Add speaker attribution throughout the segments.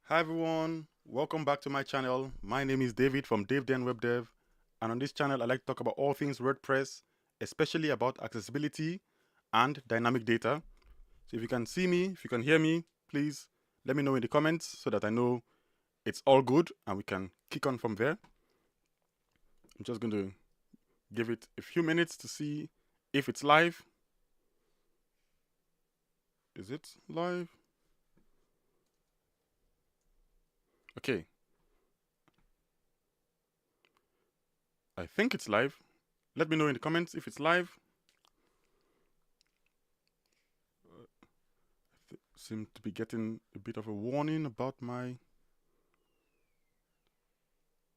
Speaker 1: Hi everyone, welcome back to my channel. My name is David from Daveden Web Dev, and on this channel I like to talk about all things WordPress, especially about accessibility and dynamic data. So if you can see me, if you can hear me, please let me know in the comments so that I know it's all good and we can kick on from there. I'm just going to give it a few minutes to see if it's live. Is it live? Okay. I think it's live. Let me know in the comments if it's live. Seem to be getting a bit of a warning about my...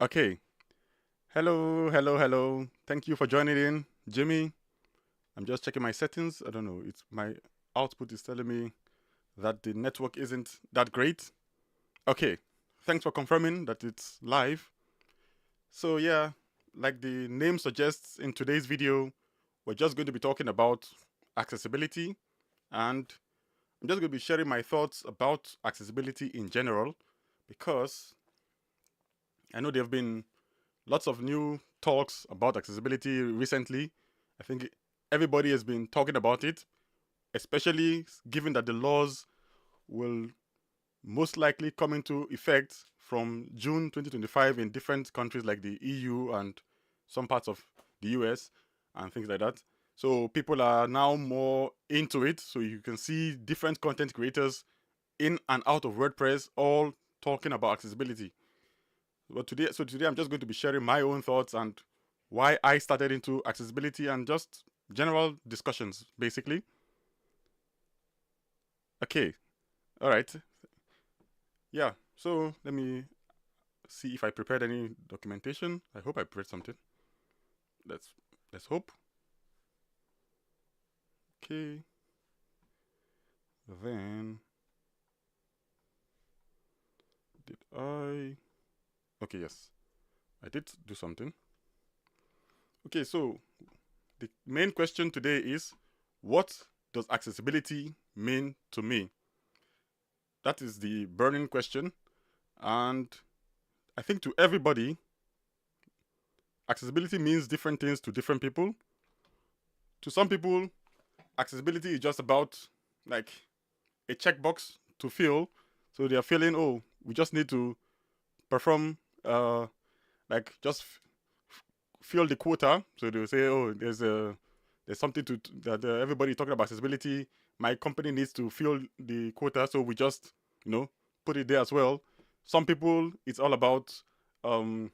Speaker 1: Okay. Hello. Thank you for joining in, Jimmy. I'm just checking my settings. I don't know. It's my output is telling me that the network isn't that great. Okay. Thanks for confirming that it's live. So yeah, like the name suggests, in today's video, we're just going to be talking about accessibility, and I'm just going to be sharing my thoughts about accessibility in general, because I know there have been lots of new talks about accessibility recently. I think everybody has been talking about it, especially given that the laws will most likely come into effect from June 2025 in different countries like the EU and some parts of the US and things like that. So people are now more into it. So you can see different content creators in and out of WordPress all talking about accessibility. But today I'm just going to be sharing my own thoughts and why I started into accessibility and just general discussions, basically. Okay, all right. Yeah, so let me see if I prepared any documentation. I hope I prepared something. Let's hope. Okay. Then did I? Okay, yes, I did do something. Okay, so the main question today is, what does accessibility mean to me? That is the burning question. And I think to everybody, accessibility means different things to different people. To some people, accessibility is just about like a checkbox to fill. So they are feeling, oh, we just need to perform, like just fill the quota. So they will say, oh, there's something that everybody talking about accessibility. My company needs to fill the quota, so we just put it there as well. Some people, it's all about when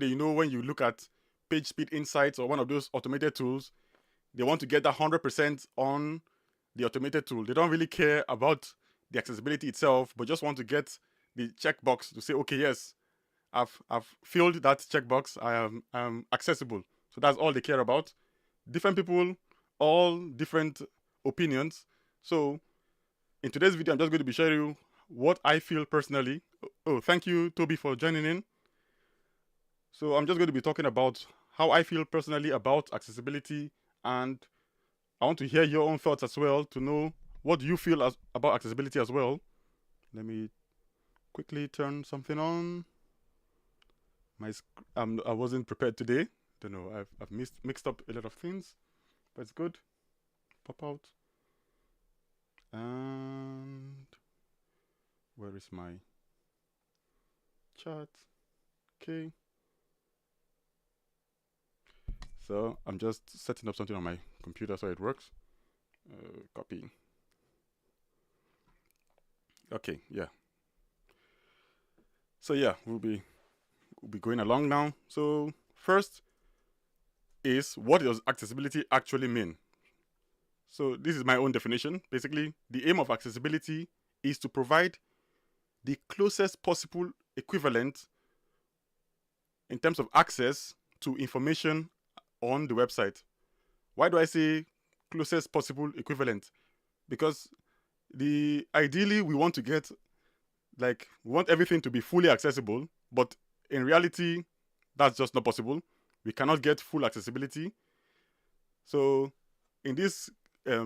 Speaker 1: you look at page speed insights or one of those automated tools, they want to get that 100% on the automated tool. They don't really care about the accessibility itself, but just want to get the checkbox to say, okay, yes, I've filled that checkbox. I am accessible. So that's all they care about. Different people, all different opinions. So in today's video, I'm just going to be sharing you what I feel personally. Oh, thank you, Toby, for joining in. So I'm just going to be talking about how I feel personally about accessibility, and I want to hear your own thoughts as well, to know what you feel about accessibility as well. Let me quickly turn something on. I wasn't prepared today. Don't know. I've mixed up a lot of things, but it's good. Pop out. And where is my chat? Okay. So I'm just setting up something on my computer so it works. Copy. Okay. Yeah. So yeah, we'll be going along now. So first is, what does accessibility actually mean? So this is my own definition. Basically, the aim of accessibility is to provide the closest possible equivalent in terms of access to information on the website. Why do I say closest possible equivalent? Because ideally we want to get, like, we want everything to be fully accessible, but in reality, that's just not possible. We cannot get full accessibility. So in this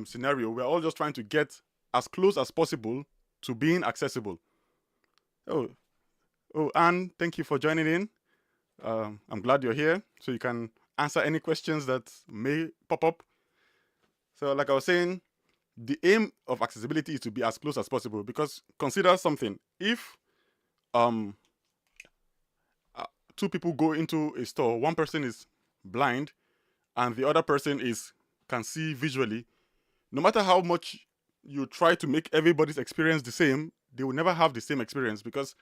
Speaker 1: scenario, we're all just trying to get as close as possible to being accessible. Anne, thank you for joining in. I'm glad you're here, so you can answer any questions that may pop up. So like I was saying, the aim of accessibility is to be as close as possible, because consider something. If two people go into a store, one person is blind and the other person can see visually, no matter how much you try to make everybody's experience the same, they will never have the same experience, because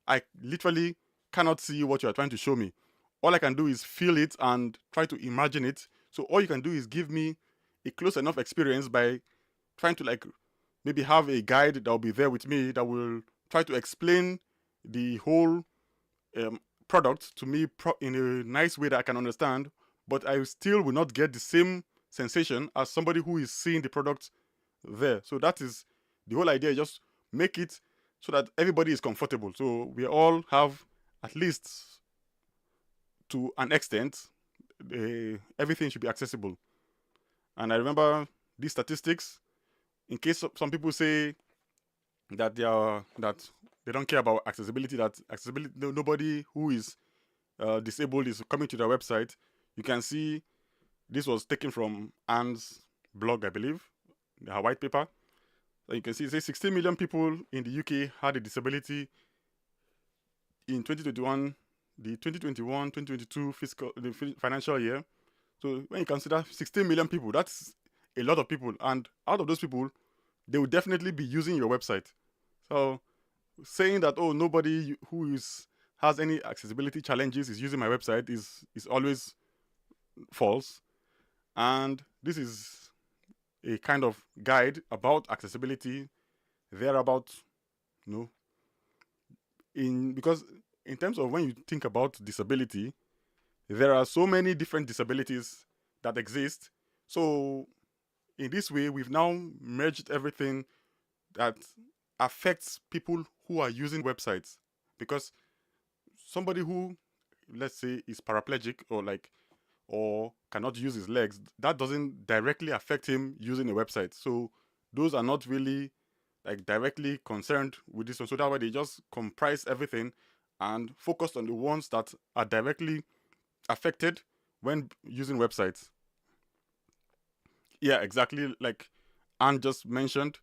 Speaker 1: I literally cannot see what you are trying to show me. All I can do is feel it and try to imagine it. So all you can do is give me a close enough experience by trying to like maybe have a guide that will be there with me that will try to explain the whole product to me in a nice way that I can understand, but I still will not get the same sensation as somebody who is seeing the product there. So that is the whole idea. Just make it so that everybody is comfortable. So we all have, at least to an extent, everything should be accessible. And I remember these statistics, in case some people say that they don't care about accessibility, that nobody who is disabled is coming to their website. You can see this was taken from Anne's blog, I believe, her white paper. So you can see it says 16 million people in the UK had a disability in 2021, the 2021-2022 financial year. So when you consider 16 million people, that's a lot of people. And out of those people, they will definitely be using your website. So saying that, oh, nobody who has any accessibility challenges is using my website is always false. And this is a kind of guide about accessibility, thereabout, because in terms of when you think about disability, there are so many different disabilities that exist. So in this way, we've now merged everything that affects people who are using websites, because somebody who, let's say, is paraplegic or cannot use his legs, that doesn't directly affect him using a website. So those are not really like directly concerned with this one. So that way they just comprise everything and focus on the ones that are directly affected when using websites. Yeah, exactly. Like Anne just mentioned,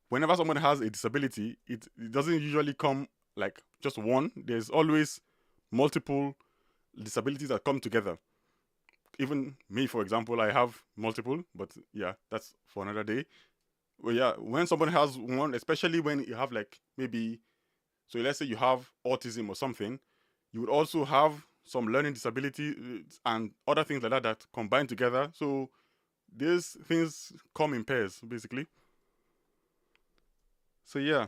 Speaker 1: whenever someone has a disability, it doesn't usually come like just one. There's always multiple disabilities that come together. Even me, for example, I have multiple, but yeah, that's for another day. Well, yeah, when someone has one, especially when you have like maybe, so let's say you have autism or something, you would also have some learning disability and other things like that combine together. So these things come in pairs, basically. So yeah,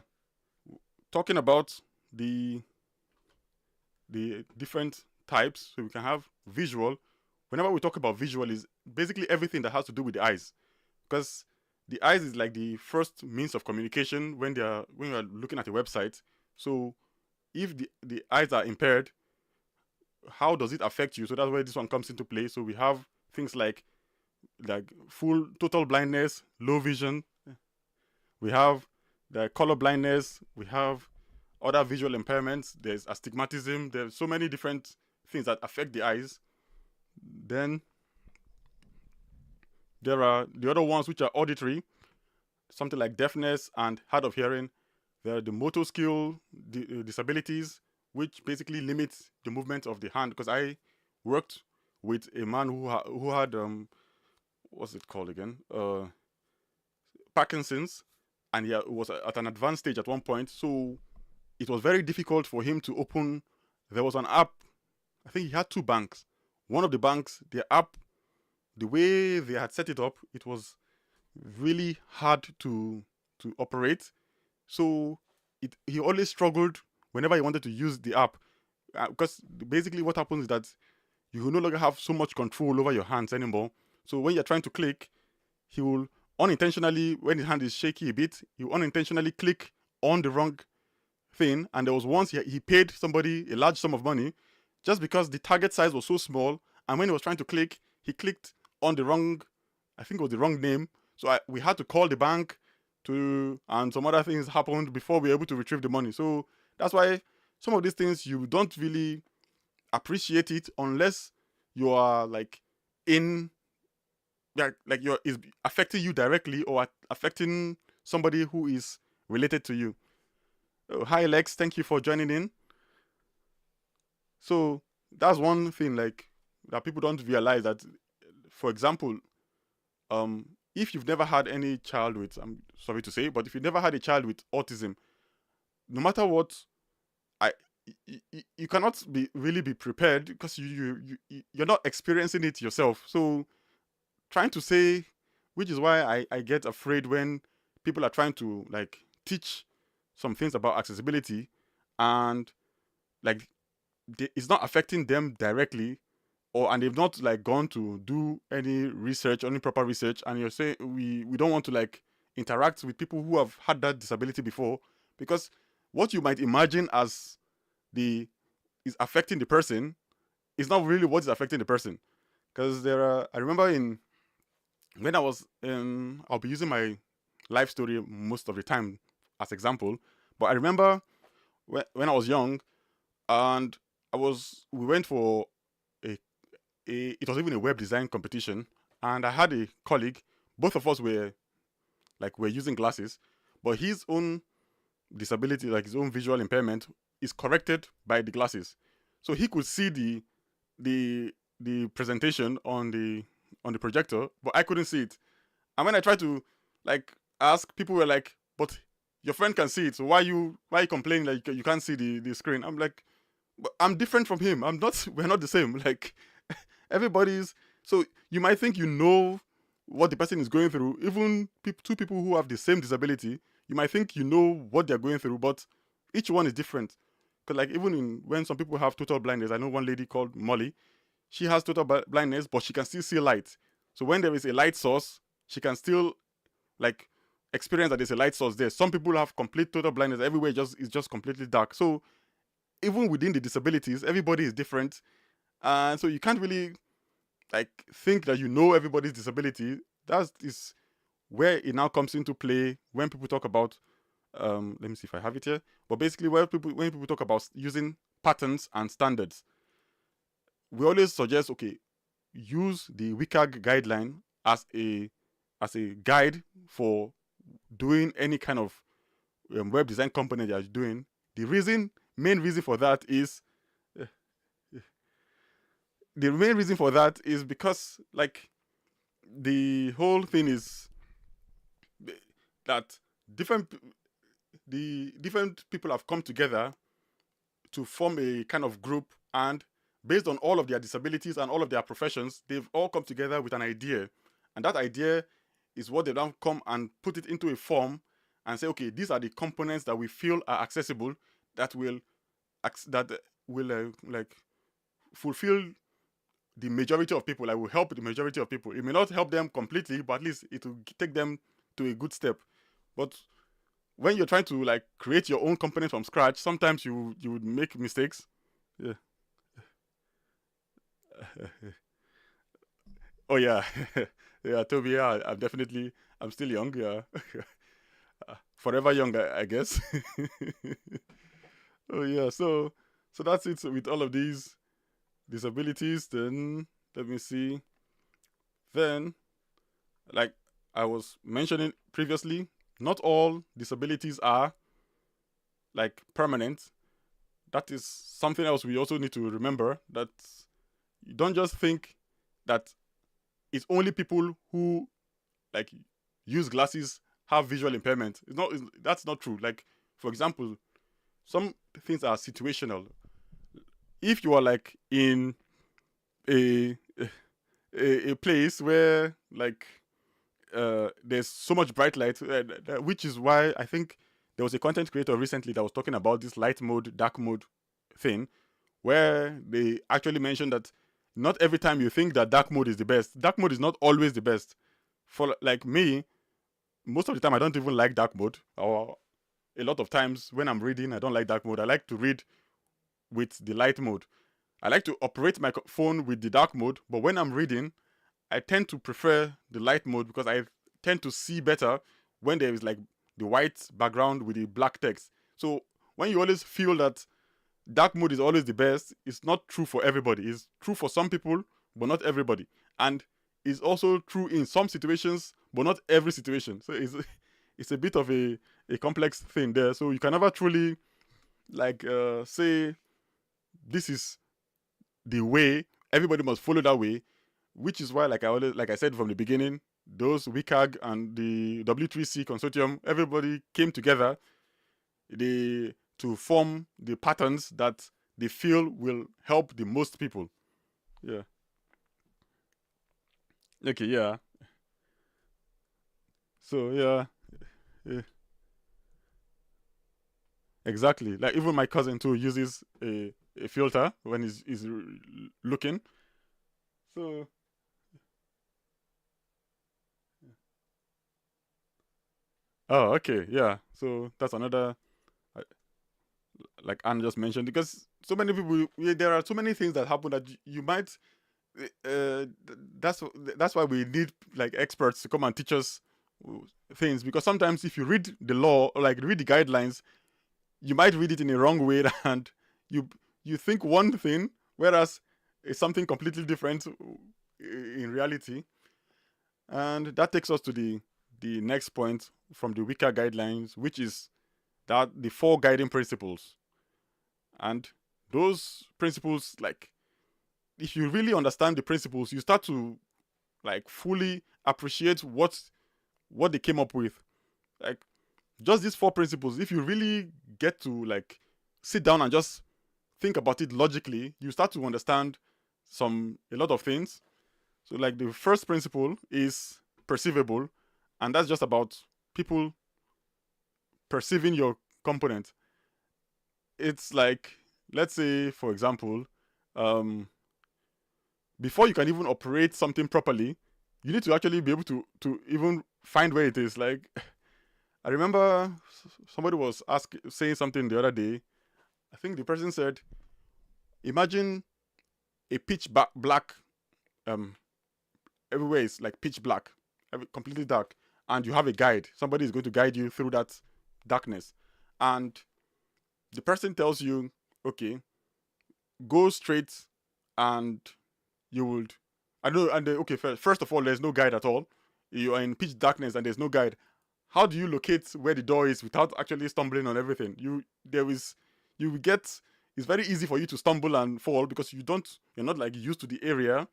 Speaker 1: talking about the different types, so we can have visual. Whenever we talk about visual, is basically everything that has to do with the eyes, because the eyes is like the first means of communication when you are looking at a website. So if the eyes are impaired, how does it affect you? So that's where this one comes into play. So we have things like full total blindness, low vision. We have the color blindness. We have other visual impairments. There's astigmatism. There's so many different things that affect the eyes. Then there are the other ones which are auditory, something like deafness and hard of hearing. There are the motor skill disabilities, which basically limits the movement of the hand. Because I worked with a man who had what's it called again? Parkinson's, and he was at an advanced stage at one point. So it was very difficult for him to open. There was an app. I think he had two banks. One of the banks, the app, the way they had set it up, it was really hard to operate. So he always struggled whenever he wanted to use the app, because basically what happens is that you will no longer have so much control over your hands anymore. So when you're trying to click, he will unintentionally, when his hand is shaky a bit, he will unintentionally click on the wrong thing. And there was once he paid somebody a large sum of money just because the target size was so small, and when he was trying to click, he clicked on the wrong, I think it was the wrong name. So we had to call the bank. and some other things happened before we were able to retrieve the money. So that's why some of these things you don't really appreciate it unless you are like in like you're is affecting you directly or affecting somebody who is related to you. Oh, hi Lex, thank you for joining in. So that's one thing like that people don't realize, that for example, if you've never had any child with, I'm sorry to say, but if you've never had a child with autism, no matter what, you cannot really be prepared because you're not experiencing it yourself. So trying to say, which is why I get afraid when people are trying to like teach some things about accessibility and like it's not affecting them directly, and they've not like gone to do any research, any proper research, and you're saying we don't want to like interact with people who have had that disability before, because what you might imagine as is affecting the person is not really what is affecting the person. Because I remember when I was I'll be using my life story most of the time as example, but I remember when I was young, and we went for it was even a web design competition, and I had a colleague. Both of us were using glasses, but his own disability, like his own visual impairment, is corrected by the glasses, so he could see the presentation on the projector, but I couldn't see it. And when I tried to like ask, people were like, "But your friend can see it, so why you complaining like you can't see the screen?" I'm like, "But I'm different from him. I'm not. We're not the same. Like everybody's." So you might think you know what the person is going through. Even two people who have the same disability, you might think you know what they're going through, but each one is different. Because like even when some people have total blindness, I know one lady called Molly. She has total blindness, but she can still see light. So when there is a light source, she can still like experience that there's a light source there. Some people have complete total blindness. Everywhere is just completely dark. So even within the disabilities, everybody is different. And so you can't really like think that you know everybody's disability. That is where it now comes into play when people talk about let me see if I have it here. But basically when people talk about using patterns and standards, we always suggest, okay, use the WCAG guideline as a guide for doing any kind of web design component that you're doing. Main reason for that is because like the whole thing is that different people have come together to form a kind of group, and based on all of their disabilities and all of their professions, they've all come together with an idea, and that idea is what they don't come and put it into a form and say, okay, these are the components that we feel are accessible, that will like fulfill the majority of people, like will help the majority of people. It may not help them completely, but at least it will take them to a good step. But when you're trying to like create your own component from scratch, sometimes you would make mistakes. Yeah. Oh yeah. Yeah, Toby, yeah, I'm still young, yeah. Forever young, I guess. Oh yeah, so that's it with all of these disabilities. Then let me see. Then, like I was mentioning previously, not all disabilities are like permanent. That is something else we also need to remember, that you don't just think that it's only people who like use glasses have visual impairment. That's not true. Like for example, some things are situational. If you are like in a place where like there's so much bright light, which is why I think there was a content creator recently that was talking about this light mode, dark mode thing, where they actually mentioned that not every time you think that dark mode is the best, dark mode is not always the best. For like me, most of the time I don't even like dark mode, or a lot of times when I'm reading, I don't like dark mode. I like to read with the light mode. I like to operate my phone with the dark mode, but when I'm reading, I tend to prefer the light mode because I tend to see better when there is like the white background with the black text. So when you always feel that dark mode is always the best, it's not true for everybody. It's true for some people, but not everybody. And it's also true in some situations, but not every situation. So it's a bit of a complex thing there. So you can never truly say this is the way, everybody must follow that way, which is why, like I said from the beginning, those WCAG and the W3C consortium, everybody came together to form the patterns that they feel will help the most people. Yeah. Okay, yeah. So, yeah. Exactly. Like, even my cousin, too, uses a filter when he's looking. So, oh, okay, yeah. So, that's another, like Anne just mentioned, because so many people, there are so many things that happen that you might, uh, that's why we need like experts to come and teach us things, because sometimes if you read the law or like read the guidelines, you might read it in a wrong way and you think one thing, whereas it's something completely different in reality. And that takes us to the next point from the WCAG guidelines, which is that the 4 guiding principles. And those principles, like, if you really understand the principles, you start to like fully appreciate what they came up with. Like, just these 4 principles, if you really get to like sit down and just think about it logically, you start to understand a lot of things. So like the first principle is perceivable, and that's just about people perceiving your component. It's like, let's say for example, before you can even operate something properly, you need to actually be able to even find where it is. Like, I remember somebody was saying something the other day. I think the person said, imagine a pitch black, everywhere is like pitch black, completely dark, and you have a guide. Somebody is going to guide you through that darkness, and the person tells you, okay, go straight, and you would, I don't know, and okay, first of all, there's no guide at all. You are in pitch darkness and there's no guide. How do you locate where the door is without actually stumbling on everything? You get, it's very easy for you to stumble and fall because you're not like used to the area.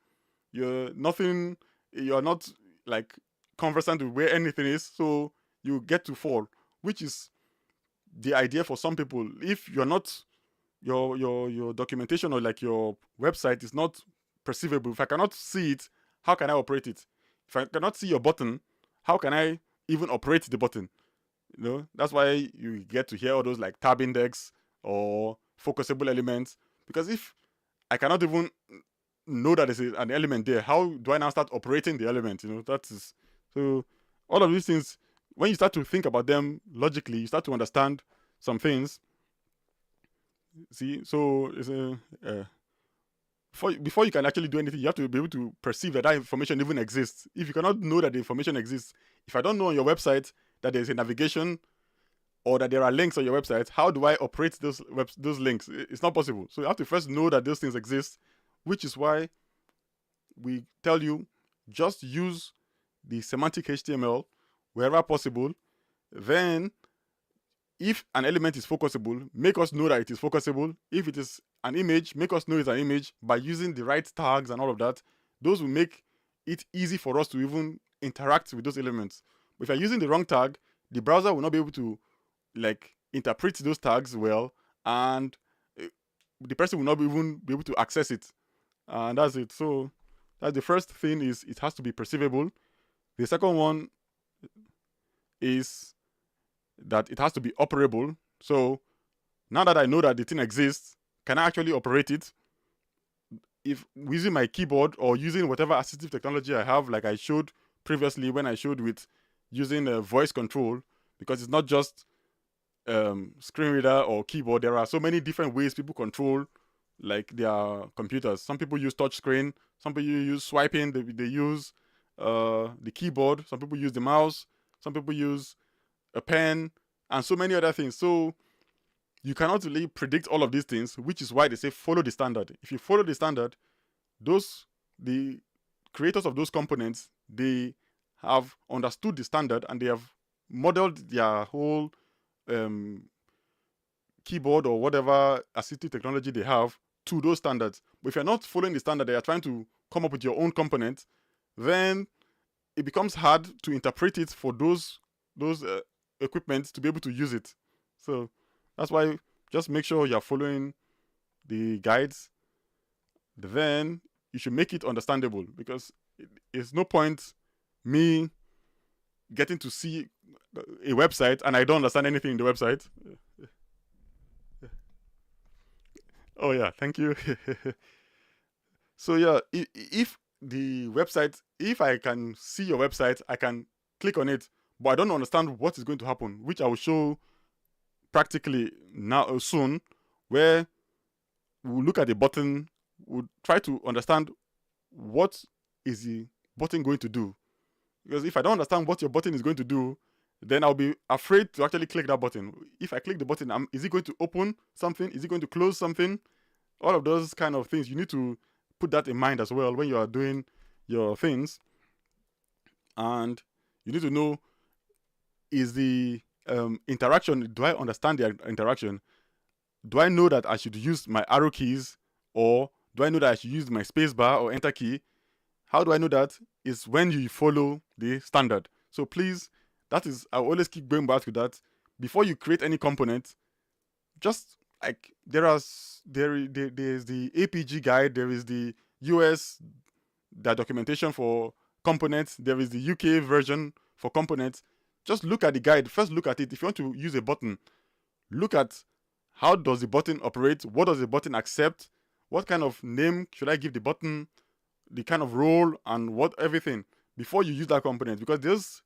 Speaker 1: You're not like conversant with where anything is, so you get to fall, which is the idea for some people. If you're not, your documentation or like your website is not perceivable, if I cannot see it, how can I operate it? If I cannot see your button, how can I even operate the button? That's why you get to hear all those like tab index or focusable elements, because if I cannot even know that there's an element there, how do I now start operating the element? That is, so all of these things, when you start to think about them logically, you start to understand some things. See, so it's before you can actually do anything, you have to be able to perceive that information even exists. If you cannot know that the information exists, if I don't know on your website that there's a navigation or that there are links on your website, how do I operate those links? It's not possible. So you have to first know that those things exist, which is why we tell you, just use the semantic HTML wherever possible. Then, if an element is focusable, make us know that it is focusable. If it is an image, make us know it's an image by using the right tags and all of that. Those will make it easy for us to even interact with those elements. But if you're using the wrong tag, the browser will not be able to like interpret those tags well, and the person will not even be able to access it. And that's it. So that's the first thing, is it has to be perceivable. The second one is that it has to be operable. So now that I know that the thing exists, can I actually operate it? If using my keyboard or using whatever assistive technology I have, like I showed previously when I showed with using a voice control, because it's not just screen reader or keyboard. There are so many different ways people control like their computers. Some people use touch screen, some people use swiping, they use the keyboard, some people use the mouse, some people use a pen, and so many other things. So you cannot really predict all of these things, which is why they say follow the standard. If you follow the standard, the creators of those components, they have understood the standard and they have modeled their whole keyboard or whatever assistive technology they have to those standards. But if you're not following the standard, they are trying to come up with your own component, then it becomes hard to interpret it for those equipment to be able to use it. So that's why just make sure you're following the guides. Then you should make it understandable, because it's no point me getting to see a website and I don't understand anything in the website. Oh yeah, thank you. So yeah, if the website, if I can see your website, I can click on it, but I don't understand what is going to happen, which I will show practically now soon, where we'll look at the button, we'll try to understand what is the button going to do. Because if I don't understand what your button is going to do, then I'll be afraid to actually click that button. If I click the button, is it going to open something? Is it going to close something? All of those kind of things, you need to put that in mind as well when you are doing your things. And you need to know, is the interaction, do I understand the interaction? Do I know that I should use my arrow keys, or do I know that I should use my space bar or enter key? How do I know that? Is when you follow the standard. So please, that is, I always keep going back to that. Before you create any component, just like there is the APG guide, there is the US documentation for components, there is the UK version for components. Just look at the guide. First look at it. If you want to use a button, look at how does the button operate, what does the button accept, what kind of name should I give the button, the kind of role, and what everything before you use that component, because those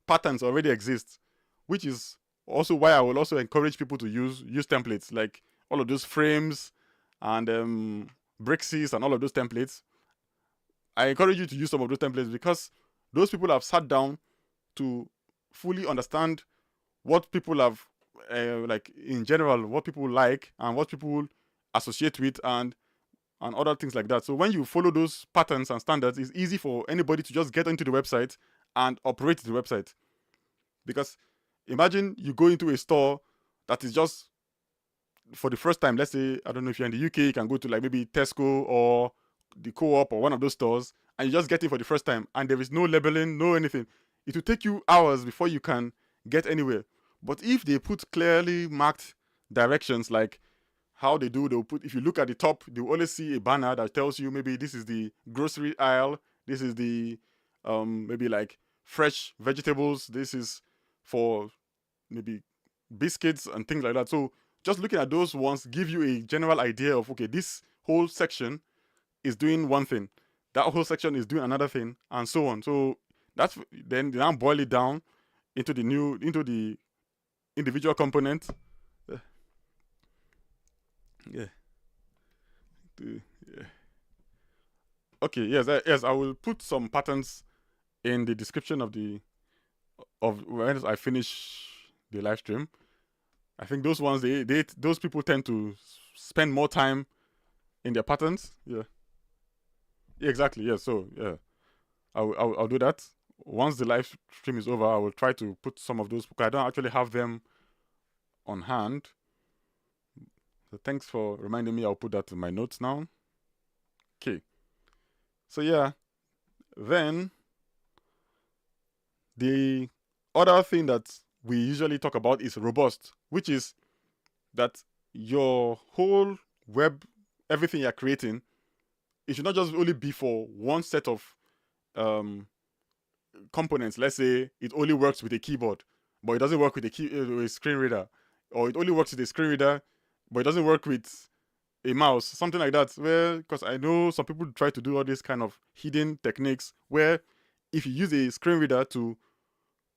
Speaker 1: patterns already exist, which is also why I will also encourage people to use templates, like all of those frames and Brixis and all of those templates. I encourage you to use some of those templates, because those people have sat down to fully understand what people have, like in general, what people like and what people associate with, and other things like that. So when you follow those patterns and standards, it's easy for anybody to just get into the website and operate the website. Because imagine you go into a store that is just for the first time. Let's say, I don't know if you're in the UK, you can go to like maybe Tesco or the Co-op or one of those stores, and you just get it for the first time, and there is no labeling, no anything. It will take you hours before you can get anywhere. But if they put clearly marked directions, like how they do, they'll put, if you look at the top, they'll always see a banner that tells you maybe this is the grocery aisle, this is the maybe like fresh vegetables, this is for maybe biscuits and things like that. So just looking at those ones give you a general idea of, okay, this whole section is doing one thing, that whole section is doing another thing, and so on. So that's, then they now boil it down into the individual component. Yeah. Okay. Yes. I will put some patterns in the description of when I finish the live stream. I think those ones, those people tend to spend more time in their patterns. Yeah. Exactly. Yeah. So yeah, I'll do that. Once the live stream is over, I will try to put some of those, because I don't actually have them on hand. So thanks for reminding me. I'll put that in my notes now. Okay. So yeah, then the other thing that we usually talk about is robust, which is that your whole web, everything you're creating, it should not just only be for one set of components. Let's say it only works with a keyboard, but it doesn't work with a screen reader, or it only works with a screen reader, but it doesn't work with a mouse, something like that. Where, because I know some people try to do all these kind of hidden techniques where if you use a screen reader to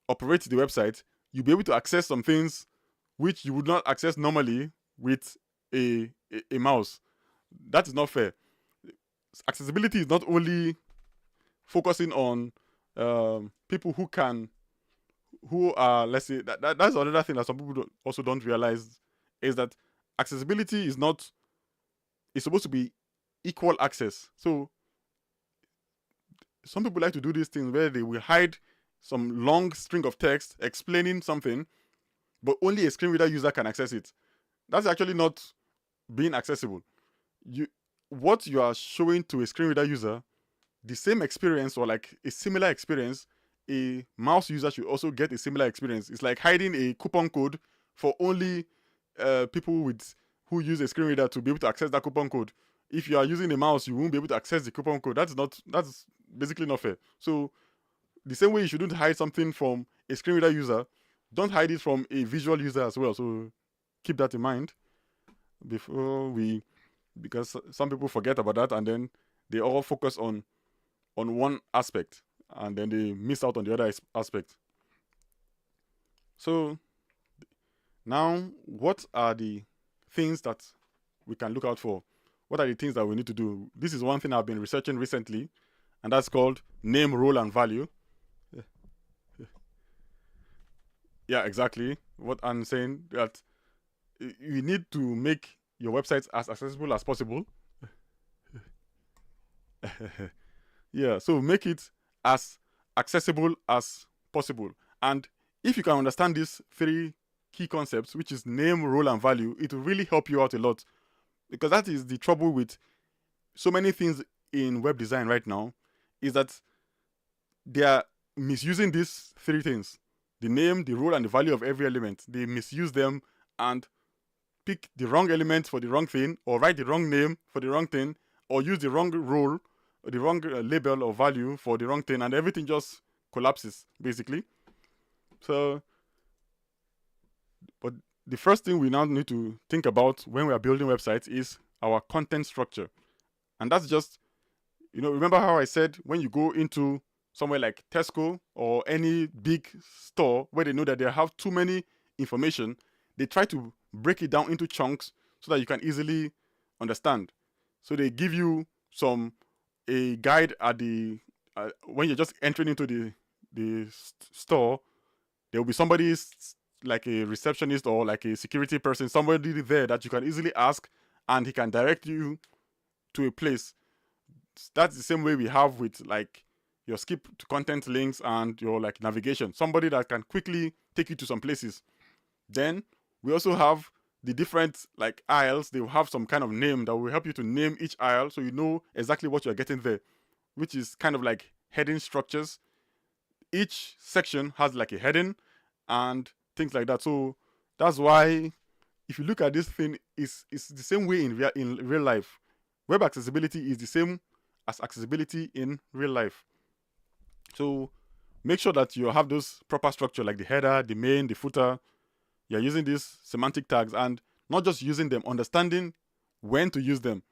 Speaker 1: operate the website, you'll be able to access some things which you would not access normally with a mouse. That is not fair. Accessibility is not only focusing on people who who are, let's say, that's another thing that some people also don't realize, is that accessibility is not, it's supposed to be equal access. So some people like to do these things where they will hide some long string of text explaining something, but only a screen reader user can access it. That's actually not being accessible. What you are showing to a screen reader user, the same experience or like a similar experience, a mouse user should also get a similar experience. It's like hiding a coupon code for only people who use a screen reader to be able to access that coupon code. If you are using a mouse, you won't be able to access the coupon code. That's basically not fair. So the same way you shouldn't hide something from a screen reader user, don't hide it from a visual user as well. So keep that in mind because some people forget about that, and then they all focus on one aspect, and then they miss out on the other aspect. So now, what are the things that we can look out for? What are the things that we need to do? This is one thing I've been researching recently, and that's called name, role, and value. Yeah, exactly. What I'm saying, that you need to make your websites as accessible as possible. Yeah, so make it as accessible as possible. And if you can understand these three key concepts, which is name, role, and value, it will really help you out a lot. Because that is the trouble with so many things in web design right now, is that they are misusing these three things: the name, the role, and the value of every element. They misuse them and pick the wrong element for the wrong thing, or write the wrong name for the wrong thing, or use the wrong role, or the wrong label or value for the wrong thing, and everything just collapses, basically. So, but the first thing we now need to think about when we are building websites is our content structure. And that's just, remember how I said when you go into somewhere like Tesco or any big store where they know that they have too many information, they try to break it down into chunks so that you can easily understand. So they give you a guide at the when you're just entering into the store. There will be somebody like a receptionist or like a security person, somebody there that you can easily ask, and he can direct you to a place. That's the same way we have with like your skip to content links and your like navigation. Somebody that can quickly take you to some places. Then we also have the different like aisles. They will have some kind of name that will help you to name each aisle, so you know exactly what you're getting there, which is kind of like heading structures. Each section has like a heading and things like that. So that's why if you look at this thing, it's the same way in real life. Web accessibility is the same as accessibility in real life. So make sure that you have those proper structure, like the header, the main, the footer. You're using these semantic tags, and not just using them, understanding when to use them.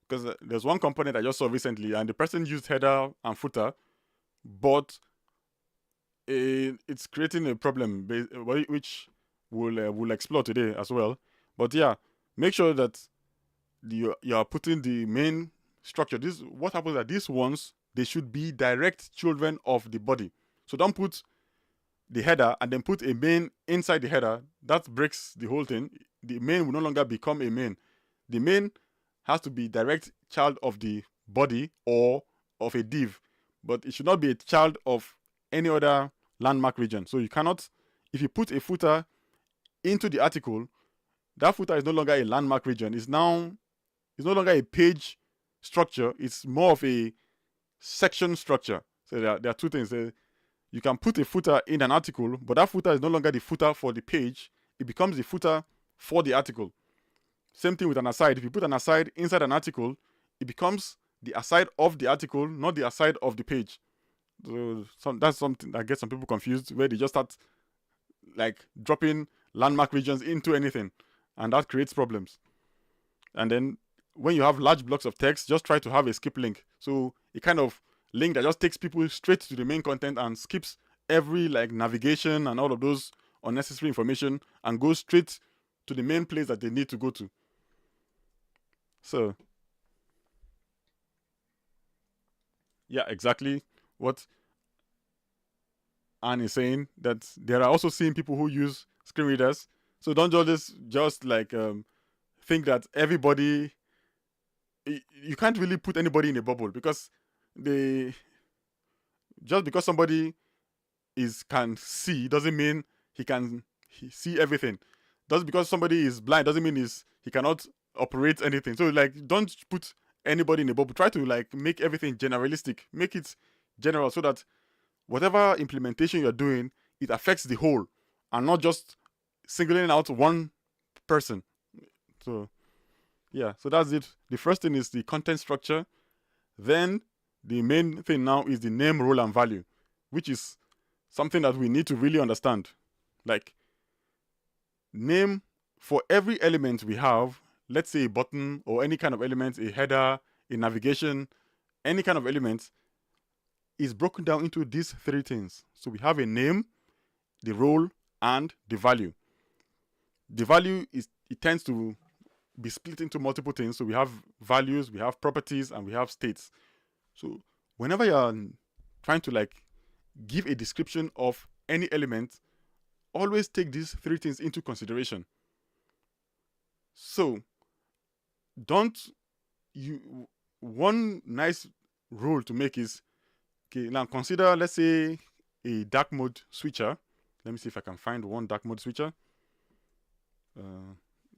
Speaker 1: Because there's one component I just saw recently, and the person used header and footer, but it's creating a problem, which we'll explore today as well. But yeah, make sure that you are putting the main structure. What happens are these ones, they should be direct children of the body. So don't put the header and then put a main inside the header. That breaks the whole thing. The main will no longer become a main. The main has to be direct child of the body or of a div, but it should not be a child of any other landmark region. So you cannot, if you put a footer into the article, that footer is no longer a landmark region. It's no longer a page structure. It's more of a section structure. So there are two things. You can put a footer in an article, but that footer is no longer the footer for the page. It becomes the footer for the article. Same thing with an aside. If you put an aside inside an article, it becomes the aside of the article, not the aside of the page. So that's something that gets some people confused, where they just start like dropping landmark regions into anything, and that creates problems. And then when you have large blocks of text, just try to have a skip link. So a kind of link that just takes people straight to the main content and skips every like navigation and all of those unnecessary information and goes straight to the main place that they need to go to. So yeah, exactly. What and is saying that there are also seeing people who use screen readers. So don't just like think that everybody. You can't really put anybody in a bubble, because they just because somebody can see doesn't mean he can see everything. Just because somebody is blind doesn't mean he cannot operate anything. So like, don't put anybody in a bubble. Try to like make everything generalistic. Make it general, so that whatever implementation you're doing, it affects the whole and not just singling out one person. So yeah, so that's it. The first thing is the content structure. Then the main thing now is the name, role, and value, which is something that we need to really understand. Like, name for every element we have, let's say a button or any kind of element, a header, a navigation, any kind of element, is broken down into these three things. So we have a name, the role, and the value. The value it tends to be split into multiple things. So we have values, we have properties, and we have states. So whenever you're trying to like give a description of any element, always take these three things into consideration. So one nice rule to make is, okay, now consider, let's say, a dark mode switcher. Let me see if I can find one dark mode switcher.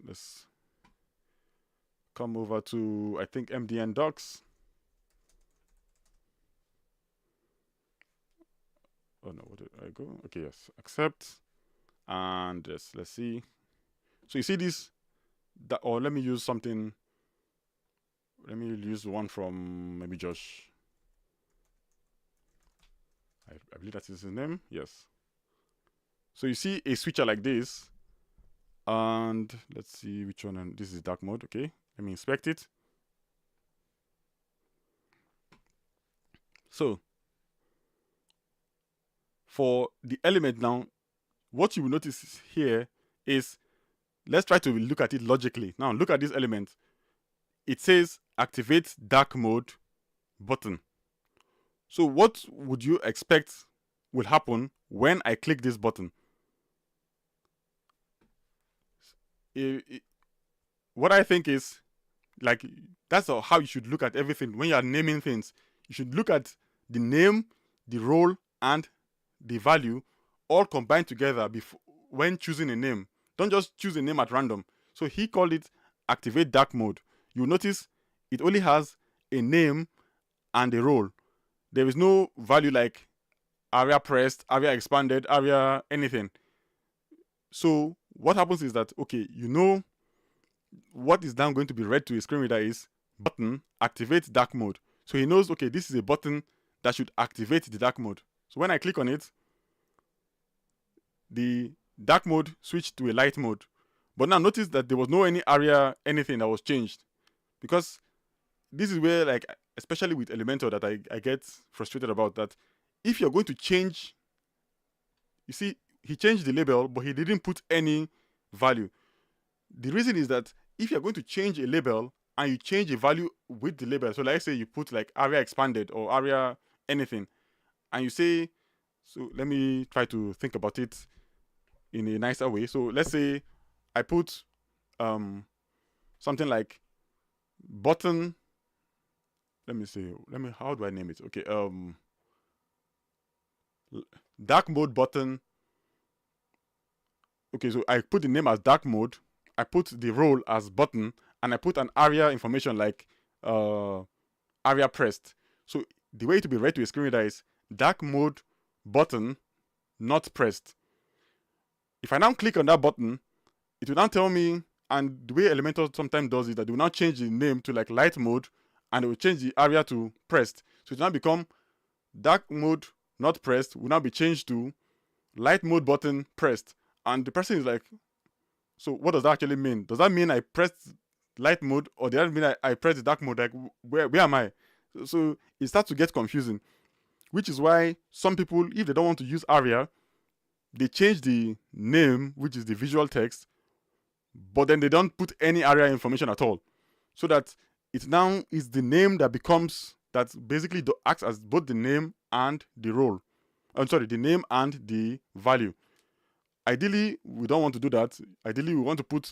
Speaker 1: Let's come over to, I think, MDN docs. Oh no, where did I go? Okay, yes, accept. And yes, let's see. So you see this, or let me use something. Let me use one from maybe Josh. I believe that is his name. Yes. So you see a switcher like this, and let's see which one. And this is dark mode. Okay, let me inspect it. So for the element now, what you will notice here is, let's try to look at it logically. Now look at this element. It says activate dark mode button. So what would you expect will happen when I click this button? What I think is, like, that's how you should look at everything when you are naming things. You should look at the name, the role, and the value all combined together when choosing a name. Don't just choose a name at random. So he called it activate dark mode. You'll notice it only has a name and a role. There is no value like area pressed, area expanded, area anything. So what happens is that, okay, you know what is now going to be read to a screen reader is button activate dark mode. So he knows, okay, this is a button that should activate the dark mode. So when I click on it, the dark mode switched to a light mode. But now notice that there was no any area, anything that was changed. Because this is where, like, especially with Elementor, that I get frustrated about, that if you're going to change, you see, he changed the label, but he didn't put any value. The reason is that if you're going to change a label and you change a value with the label, so let's say you put like area expanded or area anything, and you say, so let me try to think about it in a nicer way. So let's say I put something like button. Let me see. How do I name it? Okay. Dark mode button. Okay, so I put the name as dark mode. I put the role as button, and I put an area information like area pressed. So the way to be read to a screen reader is dark mode button not pressed. If I now click on that button, it will now tell me, and the way Elementor sometimes does is that they will now change the name to like light mode, and it will change the area to pressed. So it will now become dark mode not pressed will now be changed to light mode button pressed. And the person is like, so what does that actually mean? Does that mean I pressed light mode, or does that mean I pressed the dark mode? Like, where am I? So it starts to get confusing, which is why some people, if they don't want to use aria, they change the name, which is the visual text, but then they don't put any area information at all. So that it now is the name that basically acts as both the name and the role. the name and the value. Ideally, we don't want to do that. Ideally, we want to put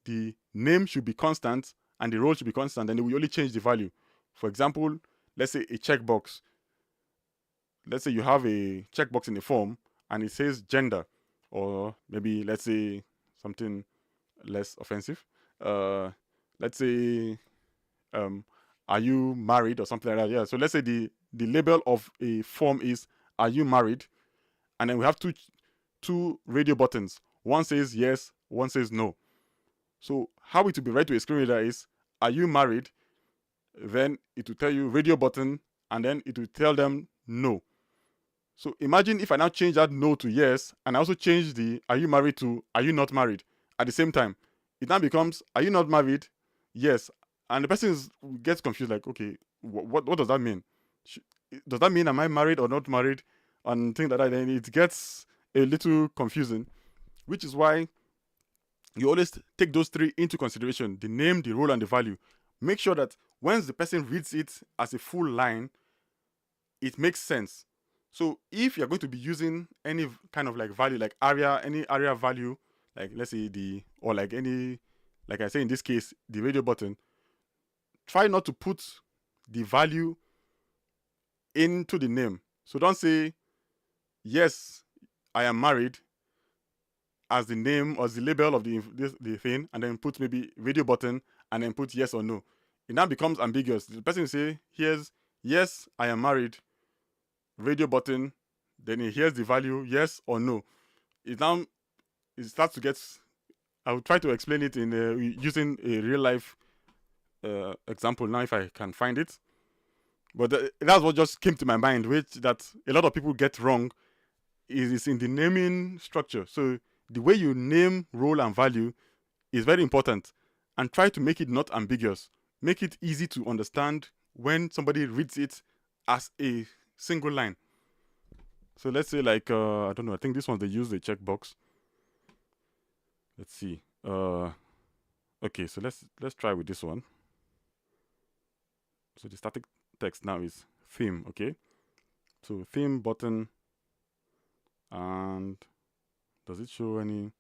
Speaker 1: the name should be constant and the role should be constant, and then we only change the value. For example, let's say a checkbox. Let's say you have a checkbox in the form and it says gender, or maybe let's say something less offensive. Let's say, are you married or something like that? Yeah. So let's say the label of a form is, are you married? And then we have two radio buttons. One says yes, one says no. So how it will be read to a screen reader is, are you married? Then it will tell you radio button, and then it will tell them no. So imagine if I now change that no to yes, and I also change the are you married to are you not married at the same time. It now becomes, are you not married? Yes. And the person gets confused, like, okay, what does that mean? Does that mean am I married or not married? And things like that. Then it gets a little confusing, which is why you always take those three into consideration: the name, the role, and the value. Make sure that once the person reads it as a full line, it makes sense. So if you're going to be using any kind of like value, like any area value, like let's say like I say in this case, the radio button, try not to put the value into the name. So don't say, yes, I am married, as the name or the label of the thing, and then put maybe radio button and then put yes or no. It now becomes ambiguous. The person will say, here's yes, I am married, radio button, then he hears the value yes or no. It starts to get. I will try to explain it in using a real life example now if I can find it. But that's what just came to my mind, which that a lot of people get wrong is in the naming structure. So the way you name role and value is very important, and try to make it not ambiguous. Make it easy to understand when somebody reads it as a single line. So let's say like, I don't know, I think this one they use the checkbox. Let's see. Okay, so let's try with this one. So the static text now is theme, okay? So theme button, and does it show any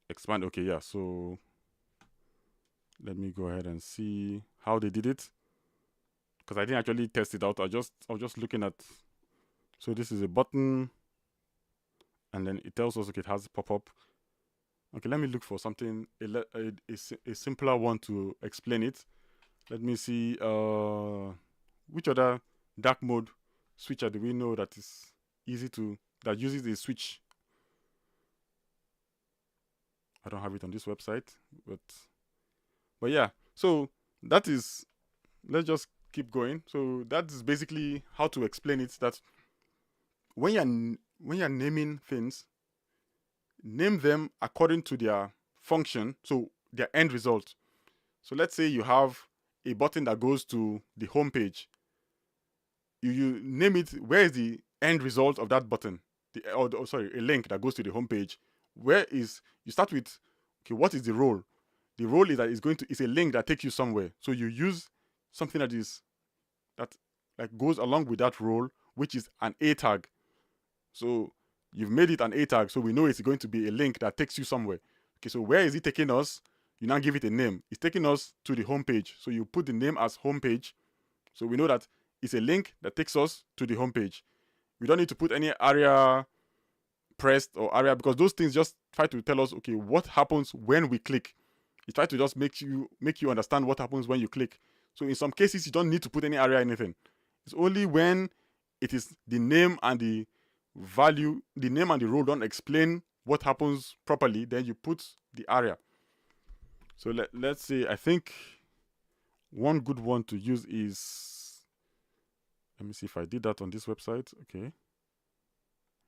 Speaker 1: expand? Okay, yeah, so let me go ahead and see how they did it, because I didn't actually test it out. I was just looking at. So this is a button, and then it tells us, okay, it has pop-up. Okay, let me look for something, a simpler one to explain it. Let me see, which other dark mode switcher do we know that is easy to, that uses a switch? I don't have it on this website, but yeah, so that is, let's just keep going. So that is basically how to explain it, that when you're naming things, name them according to their function, so their end result. So let's say you have a button that goes to the home page. You name it, where is the end result of that button? A link that goes to the home page. You start with, okay, what is the role? The role is that it's a link that takes you somewhere. So you use something that goes along with that role, which is an A tag. So you've made it an A tag, so we know it's going to be a link that takes you somewhere. Okay, so where is it taking us? You now give it a name. It's taking us to the home page. So you put the name as home page. So we know that it's a link that takes us to the home page. We don't need to put any area pressed or area, because those things just try to tell us, okay, what happens when we click. It tries to just make you understand what happens when you click. So in some cases, you don't need to put any area, anything. It's only when it is the name and the value, the name and the role don't explain what happens properly, then you put the area. So let's say, I think one good one to use is, let me see if I did that on this website. Okay,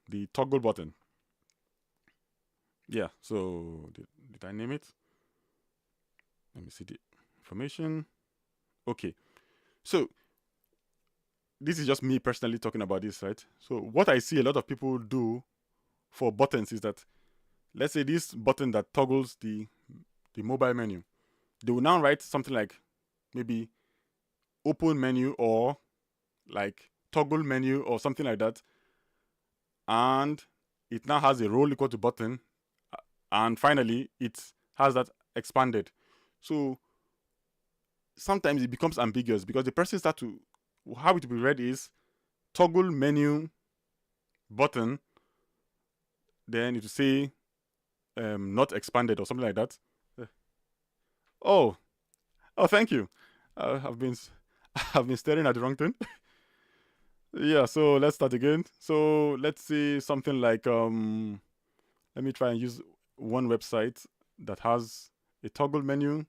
Speaker 1: the toggle button. Yeah, so did I name it? Let me see the information. Okay, so this is just me personally talking about this, right? So what I see a lot of people do for buttons is that, let's say this button that toggles the mobile menu, they will now write something like maybe open menu or like toggle menu or something like that, and it now has a role equal to button, and finally it has that expanded. So sometimes it becomes ambiguous because the person starts to, how it will be read is toggle menu button, then it will say not expanded or something like that. Oh, thank you. I've been staring at the wrong thing. Yeah, so let's start again. So let's see something like let me try and use one website that has a toggle menu.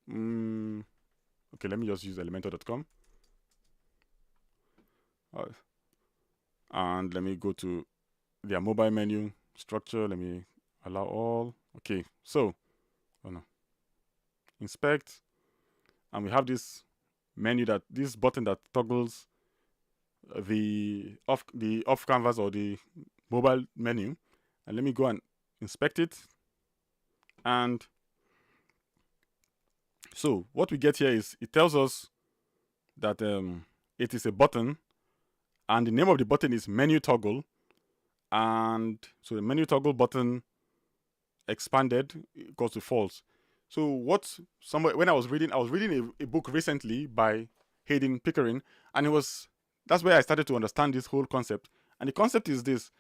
Speaker 1: Okay, let me just use elementor.com. And let me go to their mobile menu structure. Let me allow all. Okay, so inspect, and we have this menu, that this button that toggles the off canvas or the mobile menu. And let me go and inspect it. And so what we get here is, it tells us that it is a button, and the name of the button is menu toggle. And so the menu toggle button expanded equals to false. So when I was reading a book recently by Hayden Pickering, and that's where I started to understand this whole concept. And the concept is this: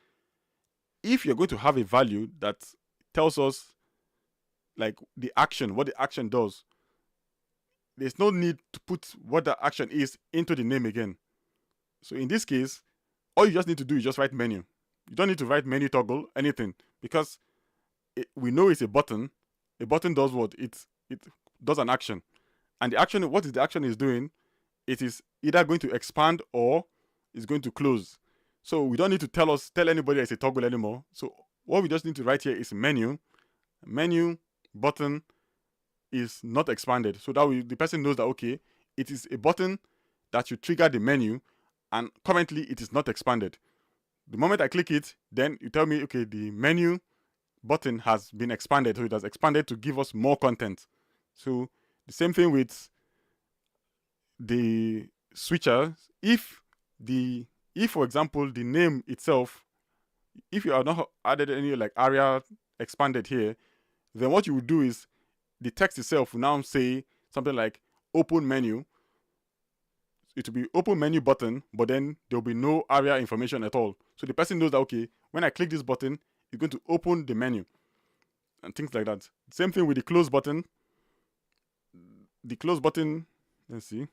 Speaker 1: if you're going to have a value that tells us like the action, what the action does, there's no need to put what the action is into the name again. So in this case, all you just need to do is just write menu. You don't need to write menu toggle anything, because we know it's a button. A button does what? It does an action. And the action, what is the action is doing? It is either going to expand or it's going to close. So we don't need to tell anybody it's a toggle anymore. So what we just need to write here is menu. Menu button is not expanded. So that the person knows that, okay, it is a button that should trigger the menu, and currently it is not expanded. The moment I click it, then you tell me, okay, the menu button has been expanded. So it has expanded to give us more content. So the same thing with the switcher. If for example, the name itself, if you have not added any like area expanded here, then what you would do is the text itself will now say something like open menu. It will be open menu button, but then there will be no area information at all. So the person knows that, okay, when I click this button, it's going to open the menu and things like that. Same thing with the close button. The close button, let's see.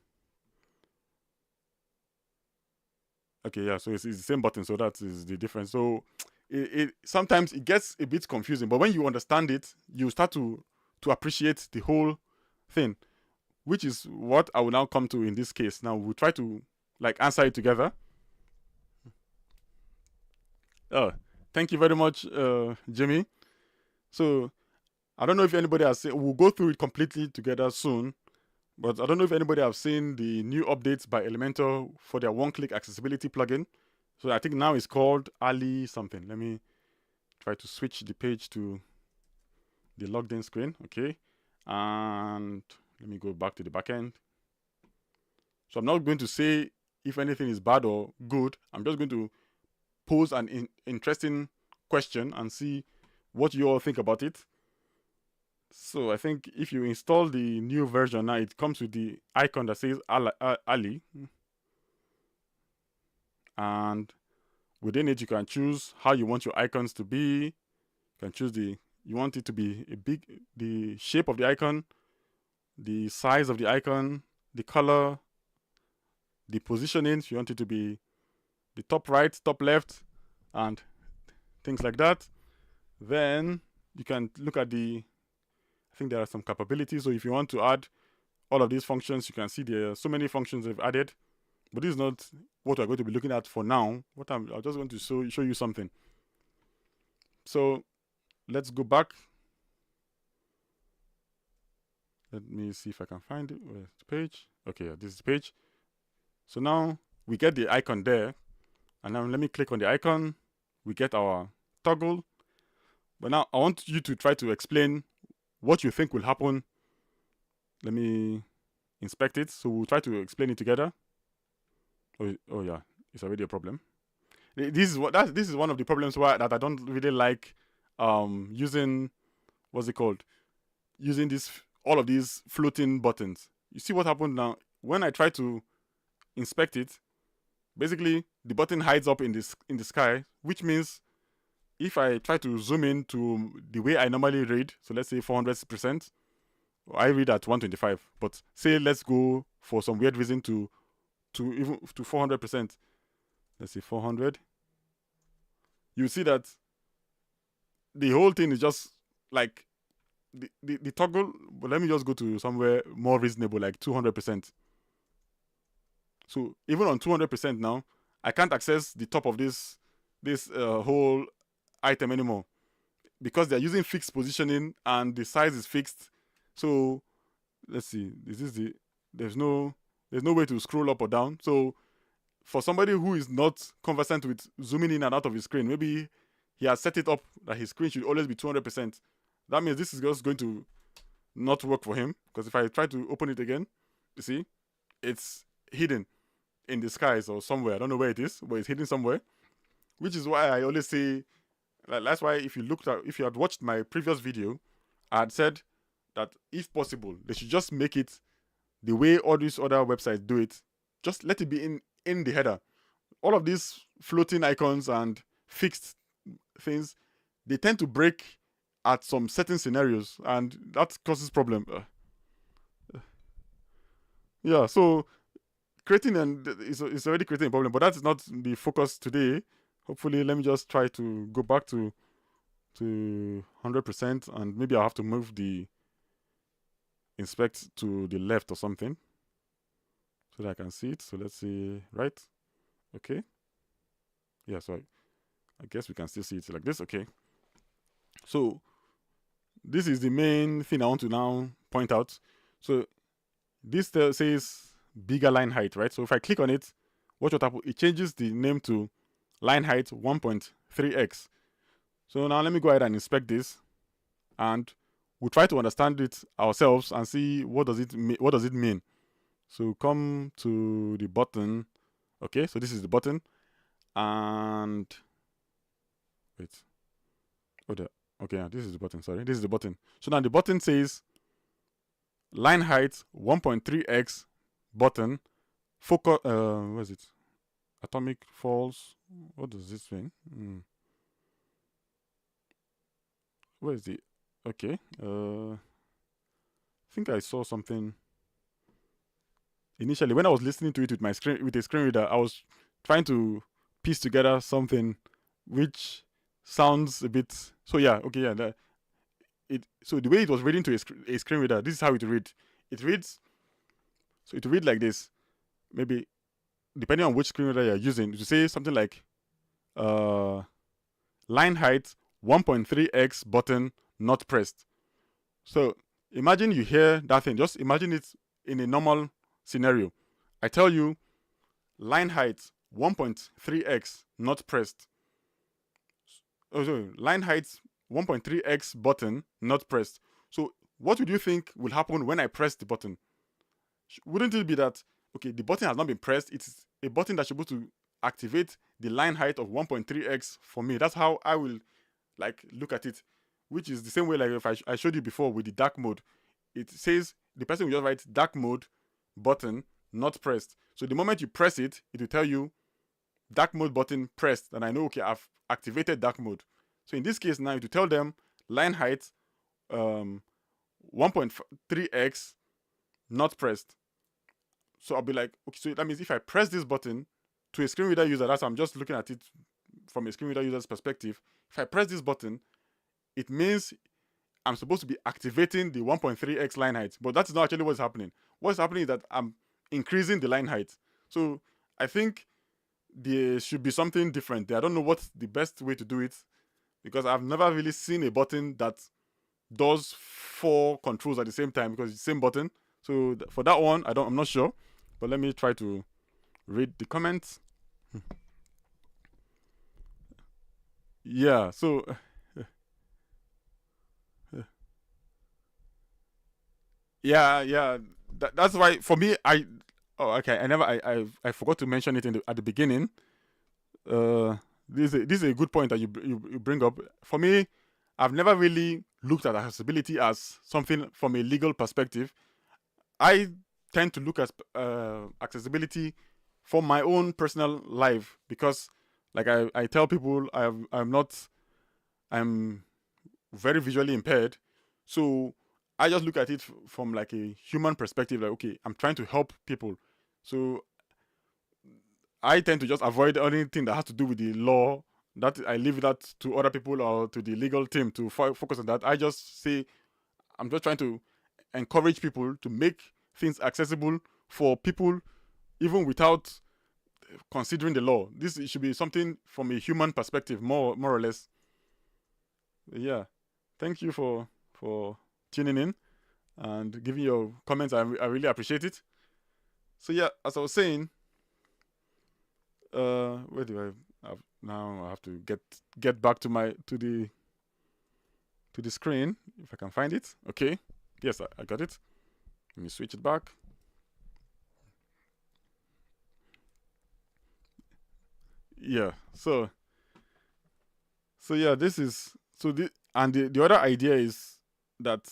Speaker 1: Okay, yeah, so it's the same button, so that is the difference. So sometimes it gets a bit confusing, but when you understand it, you start to appreciate the whole thing, which is what I will now come to in this case. Now we'll try to like answer it together. Thank you very much, Jimmy. So I don't know if anybody has seen, we'll go through it completely together soon, but I don't know if anybody has seen the new updates by Elementor for their one-click accessibility plugin. So I think now it's called Ali something. Let me try to switch the page to the logged in screen. Okay. And let me go back to the backend. So I'm not going to say if anything is bad or good. I'm just going to pose an interesting question and see what you all think about it. So I think if you install the new version now, it comes with the icon that says Ali. And within it, you can choose how you want your icons to be. You can choose you want it to be the shape of the icon, the size of the icon, the color, the positioning. So you want it to be the top right, top left, and things like that. Then you can look at I think there are some capabilities. So if you want to add all of these functions, you can see there are so many functions they've added. But this is not what we're going to be looking at for now. I'm just going to show you something. So let's go back. Let me see if I can find it. Where's the page? Okay, yeah, this is the page. So now we get the icon there. And now let me click on the icon. We get our toggle. But now I want you to try to explain what you think will happen. Let me inspect it. So we'll try to explain it together. Oh yeah, it's already a problem. This is one of the problems that I don't really like using, what's it called, using all of these floating buttons. You see what happened now when I try to inspect it. Basically, the button hides up in the sky, which means if I try to zoom in to the way I normally read, so let's say 400%, I read at 125. But say let's go for some weird reason to even to 400%. Let's say 400. You see that the whole thing is just like the toggle. But let me just go to somewhere more reasonable, like 200%. So even on 200% now, I can't access the top of this whole item anymore because they're using fixed positioning and the size is fixed. So let's see, there's no way to scroll up or down. So for somebody who is not conversant with zooming in and out of his screen, maybe he has set it up that his screen should always be 200%. That means this is just going to not work for him, because if I try to open it again, you see, it's hidden in the skies or somewhere. I don't know where it is, but it's hidden somewhere. Which is why I always say, that's why if you had watched my previous video, I had said that if possible, they should just make it the way all these other websites do it. Just let it be in the header. All of these floating icons and fixed things, they tend to break at some certain scenarios, and that causes problem. Yeah, so creating is already creating a problem, but that's not the focus today. Hopefully, let me just try to go back to 100%, and maybe I'll have to move the inspect to the left or something so that I can see it. So let's see, right? Okay. Yeah, so I guess we can still see it like this. Okay. So this is the main thing I want to now point out. So this says bigger line height, right? So if I click on it, watch what happens. It changes the name to line height 1.3x. So now let me go ahead and inspect this, and we'll try to understand it ourselves and see what does it mean. So come to the button. Okay, so this is the button, and wait. Okay, this is the button. Sorry, this is the button. So now the button says line height 1.3x button. Focus. What is it? Atomic false. What does this mean? Where is the? Okay. I think I saw something. Initially, when I was listening to it with a screen reader, I was trying to piece together something which sounds a bit. So yeah, okay, yeah. So the way it was reading to a screen reader, this is how it read. It reads. So it read like this. Maybe depending on which screen reader you're using, to say something like line height 1.3x button not pressed. So imagine you hear that thing. Just imagine it in a normal scenario. I tell you, line height 1.3x not pressed. Oh, sorry, line height 1.3x button not pressed. So what would you think will happen when I press the button? Wouldn't it be that, okay, the button has not been pressed, it's a button that's supposed to activate the line height of 1.3x for me? That's how I will look at it, which is the same way like if I showed you before with the dark mode. It says the person will just write dark mode button not pressed. So the moment you press it, it will tell you dark mode button pressed, and I know, okay, I've activated dark mode. So in this case now, you to tell them line height 1.3x not pressed. So I'll be like, okay, so that means if I press this button to a screen reader user, that's I'm just looking at it from a screen reader user's perspective. If I press this button, it means I'm supposed to be activating the 1.3x line height, but that's not actually what's happening. What's happening is that I'm increasing the line height. So I think there should be something different there. I don't know what's the best way to do it, because I've never really seen a button that does 4 controls at the same time, because it's the same button. So for that one, I'm not sure, but let me try to read the comments. Yeah, so yeah, that's why for me, Oh, okay. I forgot to mention it at the beginning. This is a good point that you bring up. For me, I've never really looked at accessibility as something from a legal perspective. I tend to look at accessibility for my own personal life, because, like I tell people, I'm very visually impaired, so I just look at it from like a human perspective. Like, okay, I'm trying to help people, so I tend to just avoid anything that has to do with the law. That I leave that to other people or to the legal team to focus on that. I just say I'm just trying to encourage people to make things accessible for people, even without considering the law. This should be something from a human perspective, more or less. Yeah, thank you for tuning in and giving your comments. I really appreciate it. So yeah, as I was saying, where do I have now? I have to get back to the screen if I can find it. Okay, yes, I got it. Let me switch it back. Yeah, so yeah, this is and the other idea is that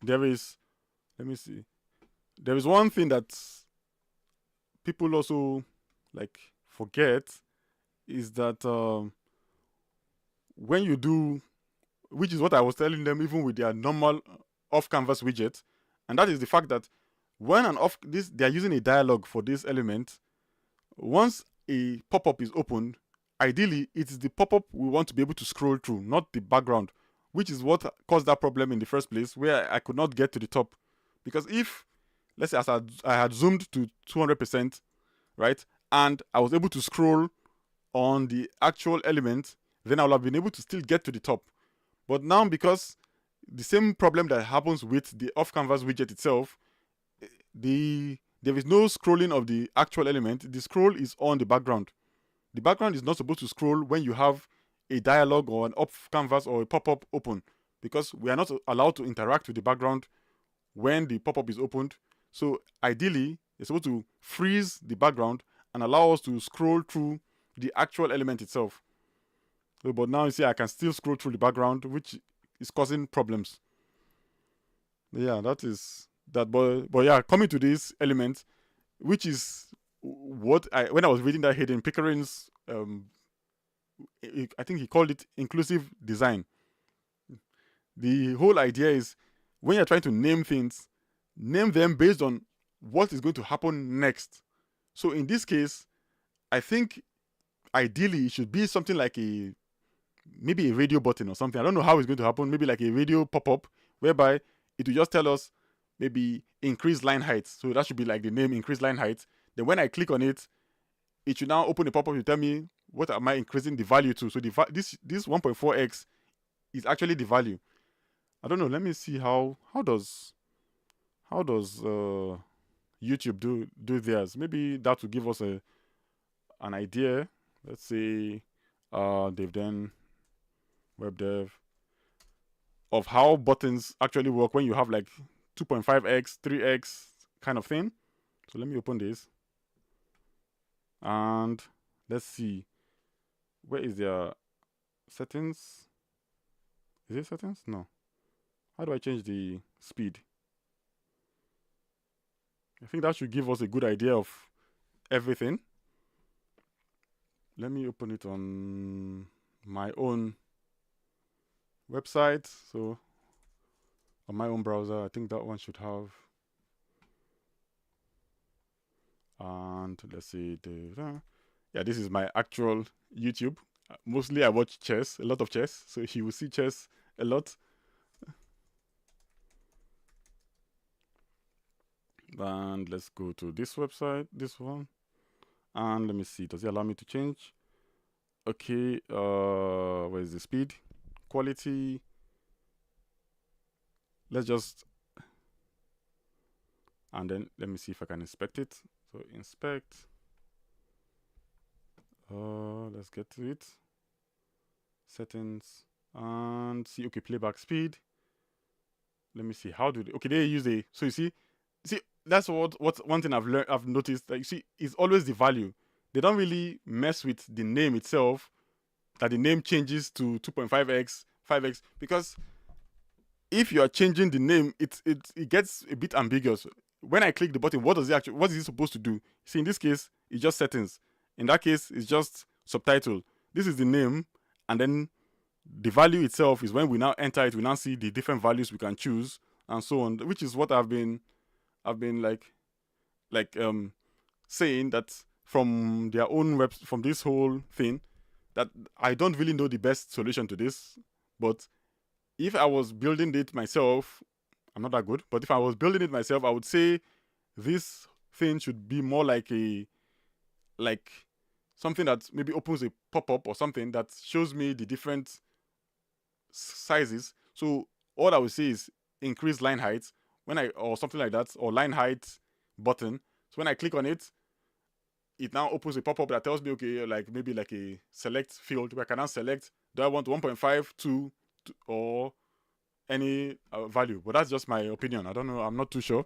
Speaker 1: there is, let me see, there is one thing that people also like forget, is that when you do, which is what I was telling them even with their normal off canvas widget, and that is the fact that when they're using a dialog for this element. Once a pop-up is opened, ideally it's the pop-up we want to be able to scroll through, not the background, which is what caused that problem in the first place, where I could not get to the top. Because if, let's say, as I had zoomed to 200%, right, and I was able to scroll on the actual element, then I would have been able to still get to the top. But now, because the same problem that happens with the off-canvas widget itself, there is no scrolling of the actual element. The scroll is on the background. The background is not supposed to scroll when you have a dialog or an off canvas or a pop-up open, because we are not allowed to interact with the background when the pop-up is opened. So ideally, it's supposed to freeze the background and allow us to scroll through the actual element itself. So, but now you see I can still scroll through the background, which is causing problems. Yeah, that is that. But yeah, coming to this element, which is what when I was reading that Hayden Pickering's, I think he called it inclusive design. The whole idea is, when you're trying to name things, name them based on what is going to happen next. So in this case, I think ideally it should be something like maybe a radio button or something. I don't know how it's going to happen. Maybe like a radio pop-up, whereby it will just tell us maybe increase line height. So that should be like the name, increase line height. Then when I click on it, it should now open a pop-up to tell me what am I increasing the value to. So this 1.4x is actually the value. I don't know. Let me see how does YouTube do theirs. Maybe that will give us an idea. Let's say Daveden Web Dev, of how buttons actually work when you have like 2.5x, 3x kind of thing. So let me open this. And let's see. Where is their settings? Is it settings? No. How do I change the speed? I think that should give us a good idea of everything. Let me open it on my own website. So on my own browser, I think that one should have. And let's see. Yeah, this is my actual YouTube. Mostly I watch chess, a lot of chess. So you will see chess a lot. And let's go to this website, this one. And let me see, does it allow me to change? Okay, where is the speed? Quality. Let's just, and then let me see if I can inspect it. So inspect. Let's get to it. Settings and see. Okay, playback speed. Let me see. How do they? Okay, they use so you see, that's what one thing I've noticed, that you see, is always the value. They don't really mess with the name itself, that the name changes to 2.5x, 5x, because if you are changing the name, it gets a bit ambiguous. When I click the button, what is it supposed to do? See, in this case, it's just settings. In that case, it's just subtitle. This is the name, and then the value itself is when we now enter it, we now see the different values we can choose and so on, which is what I've been saying, that from their own from this whole thing, that I don't really know the best solution to this. But if I was building it myself, I'm not that good, but if I was building it myself, I would say this thing should be more like something that maybe opens a pop-up or something that shows me the different sizes. So all I would say is increase line height or something like that, or line height button. So when I click on it, it now opens a pop-up that tells me, okay, maybe a select field where I can now select, do I want 1.5, 2, or any value. But that's just my opinion. I don't know. I'm not too sure,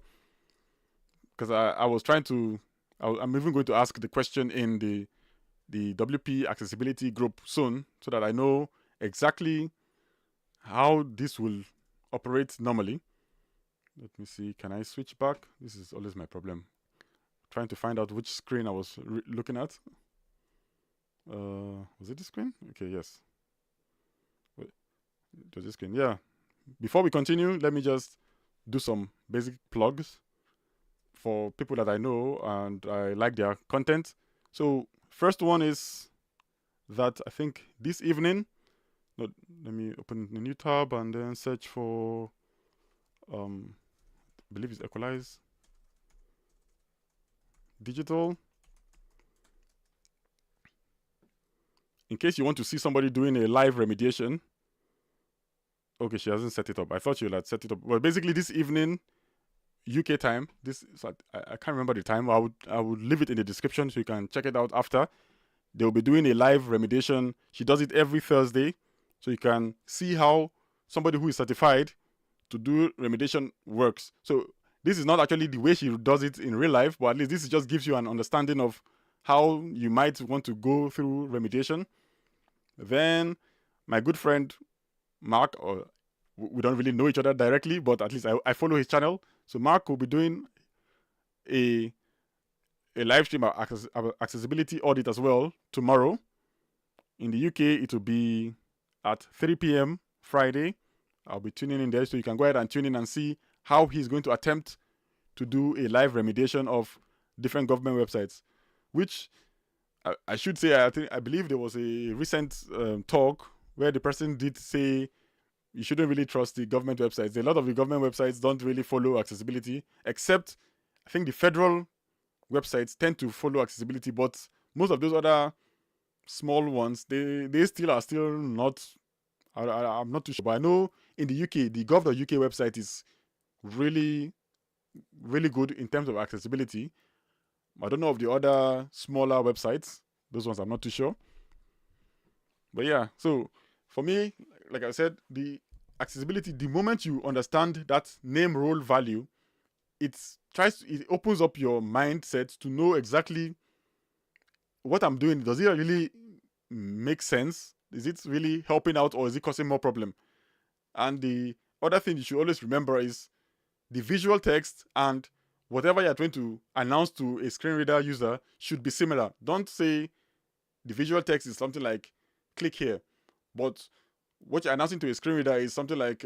Speaker 1: because I was trying to. I'm even going to ask the question in the WP accessibility group soon, so that I know exactly how this will operate normally. Let me see. Can I switch back? This is always my problem. Trying to find out which screen I was looking at. Was it the screen? Okay, yes. Wait, it was this screen. Yeah. Before we continue, let me just do some basic plugs for people that I know and I like their content. So first one is that I think this evening, let me open a new tab and then search for, I believe it's Equalize Digital. In case you want to see somebody doing a live remediation. Okay, she hasn't set it up. I thought you had set it up. Well, basically this evening, UK time. I can't remember the time. I would leave it in the description so you can check it out after. They will be doing a live remediation. She does it every Thursday, so you can see how somebody who is certified to do remediation works. So this is not actually the way she does it in real life, but at least this just gives you an understanding of how you might want to go through remediation. Then my good friend Mark, or we don't really know each other directly, but at least I follow his channel. So Mark will be doing a live stream accessibility audit as well tomorrow. In the UK, it will be at 3 p.m. Friday. I'll be tuning in there, so you can go ahead and tune in and see how he's going to attempt to do a live remediation of different government websites, which I should say, I believe there was a recent talk where the person did say you shouldn't really trust the government websites. A lot of the government websites don't really follow accessibility, except I think the federal websites tend to follow accessibility, but most of those other small ones, they still are still not. I'm not too sure, but I know in the UK, the gov.uk website is really, really good in terms of accessibility. I don't know of the other smaller websites. Those ones I'm not too sure. But yeah, so for me, like I said, the accessibility, the moment you understand that name role value, it opens up your mindset to know exactly what I'm doing. Does it really make sense? Is it really helping out, or is it causing more problem? And the other thing you should always remember is the visual text and whatever you're trying to announce to a screen reader user should be similar. Don't say the visual text is something like click here, but what you're announcing to a screen reader is something like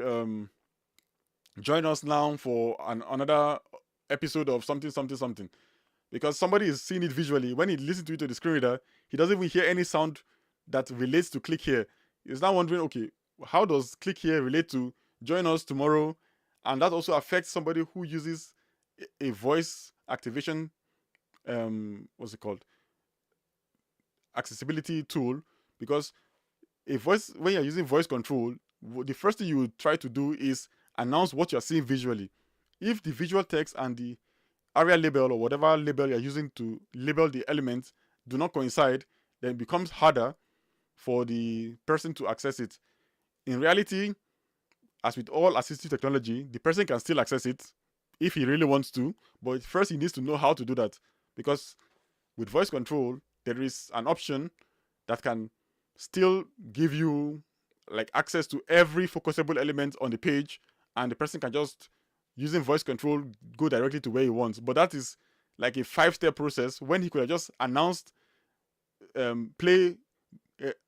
Speaker 1: join us now for another episode of something, something, something. Because somebody is seeing it visually. When he listens to it to the screen reader, he doesn't even hear any sound that relates to click here. He's now wondering, okay, how does click here relate to join us tomorrow? And that also affects somebody who uses a voice activation, what's it called? Accessibility tool. Because when you're using voice control, the first thing you would try to do is announce what you're seeing visually. If the visual text and the area label or whatever label you're using to label the elements do not coincide, then it becomes harder for the person to access it. In reality, as with all assistive technology, the person can still access it if he really wants to. But first, he needs to know how to do that, because with voice control, there is an option that can still give you like access to every focusable element on the page, and the person can just, using voice control, go directly to where he wants. But that is like a 5-step process, when he could have just announced play,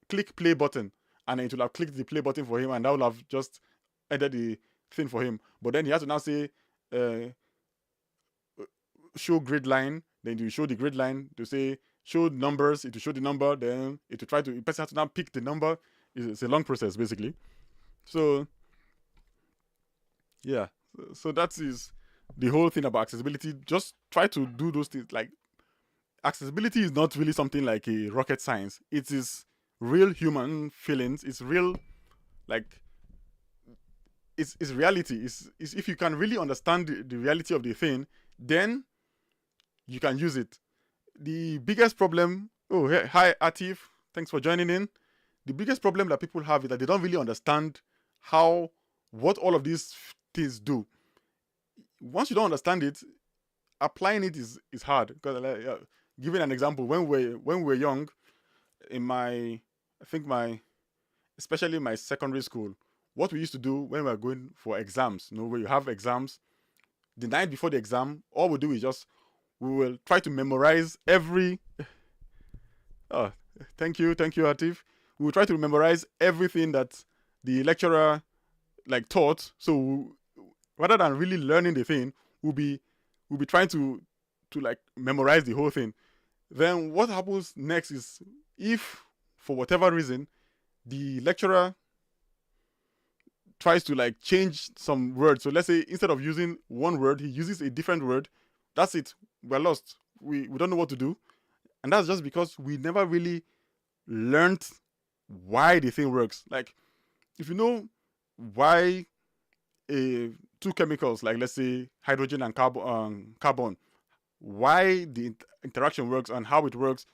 Speaker 1: click play button, and then it will have clicked the play button for him, and that will have just ended the thing for him. But then he has to now say show grid line, then you show the grid line, to say show numbers, it will show the number, then it will try to, the person has to now pick the number. It's a long process basically. So yeah, so that is the whole thing about accessibility. Just try to do those things. Like, accessibility is not really something like a rocket science. It is real human feelings. It's real, like, it's reality. It's if you can really understand the reality of the thing, then you can use it. The biggest problem, oh, hey, hi Atif, thanks for joining in. The biggest problem that people have is that they don't really understand what all of these things do. Once you don't understand it, applying it is hard. Because giving an example, when we were young, especially my secondary school, what we used to do when we were going for exams, where you have exams, the night before the exam, all we do is we will try to memorize every. Oh, thank you, Atif. We will try to memorize everything that the lecturer taught. So rather than really learning the thing, we'll be trying to memorize the whole thing. Then what happens next is, if for whatever reason the lecturer tries to change some words, so let's say instead of using one word, he uses a different word, that's it, we're lost. We don't know what to do. And that's just because we never really learned why the thing works. Like, if you know why two chemicals, like let's say hydrogen and carbon, why the interaction works and how it works,